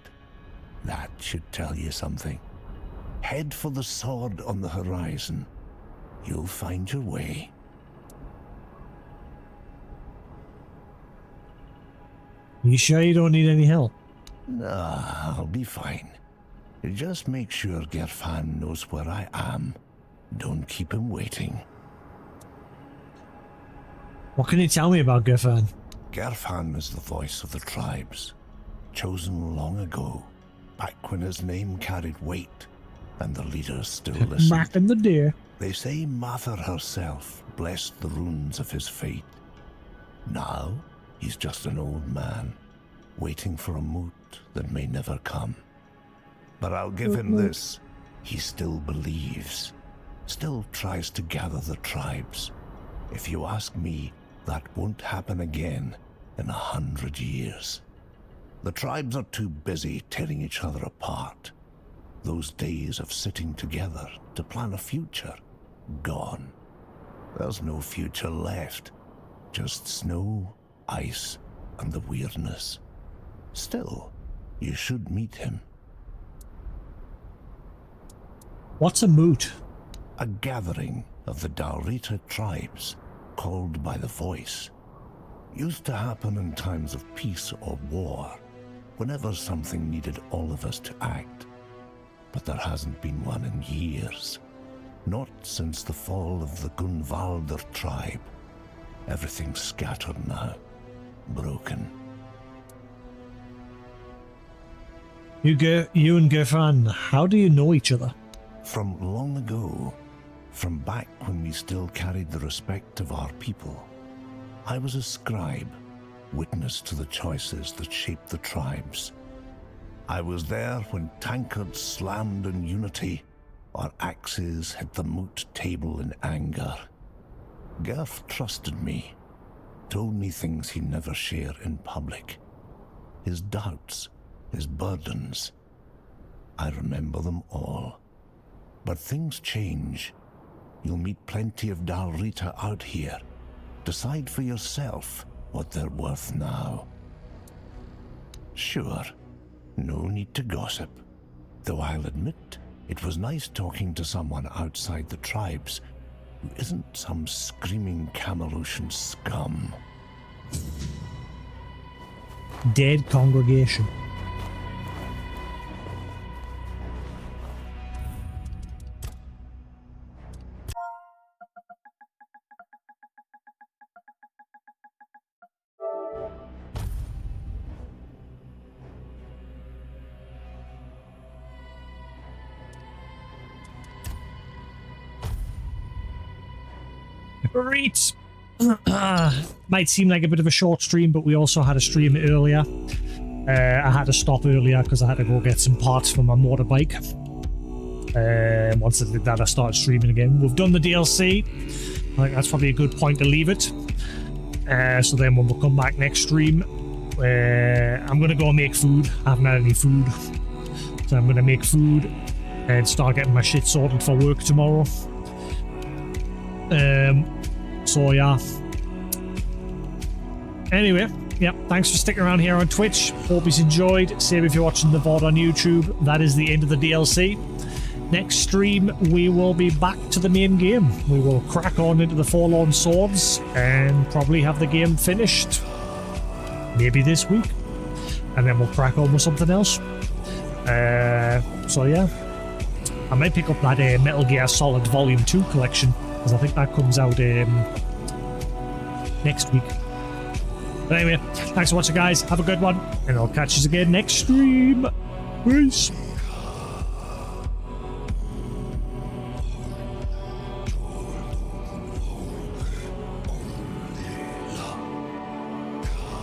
That should tell you something. Head for the sword on the horizon. You'll find your way. You sure you don't need any help? Nah, I'll be fine. Just make sure Gerfan knows where I am. Don't keep him waiting. What can you tell me about Gerfan? Gerfan is the voice of the tribes, chosen long ago, back when his name carried weight, and the leaders still listened. Back in the day. They say Mather herself blessed the runes of his fate. Now, he's just an old man, waiting for a moot that may never come. But I'll give him this. He still believes, still tries to gather the tribes. If you ask me, that won't happen again in 100 years. The tribes are too busy tearing each other apart. Those days of sitting together to plan a future, gone. There's no future left, just snow, ice, and the weirdness. Still, you should meet him. What's a moot? A gathering of the Dalrita tribes, called by the voice. Used to happen in times of peace or war, whenever something needed all of us to act. But there hasn't been one in years. Not since the fall of the Gunvalder tribe. Everything's scattered now. Broken. You and Gerfan, how do you know each other? From long ago. From back when we still carried the respect of our people. I was a scribe, witness to the choices that shaped the tribes. I was there when tankards slammed in unity, or axes hit the moot table in anger. Gerf trusted me, told me things he never shared in public. His doubts, his burdens. I remember them all. But things change. You'll meet plenty of Dalrita out here. Decide for yourself what they're worth now. Sure, no need to gossip. Though I'll admit, it was nice talking to someone outside the tribes who isn't some screaming Camelotian scum. Dead congregation. Great. Might seem like a bit of a short stream, but we also had a stream earlier. I had to stop earlier because I had to go get some parts for my motorbike. Once I did that, I started streaming again. We've done the DLC. I think that's probably a good point to leave it. So then when we'll come back next stream, I'm going to go make food. I haven't had any food. So I'm going to make food and start getting my shit sorted for work tomorrow. So yeah. Anyway, yeah, thanks for sticking around here on Twitch. Hope you've enjoyed. Same if you're watching the VOD on YouTube. That is the end of the DLC. Next stream, we will be back to the main game. We will crack on into the Forlorn Swords and probably have the game finished. Maybe this week. And then we'll crack on with something else. So yeah. I might pick up that Metal Gear Solid Volume 2 collection, because I think that comes out next week. But anyway, thanks for watching, guys. Have a good one, and I'll catch you again next stream. Peace.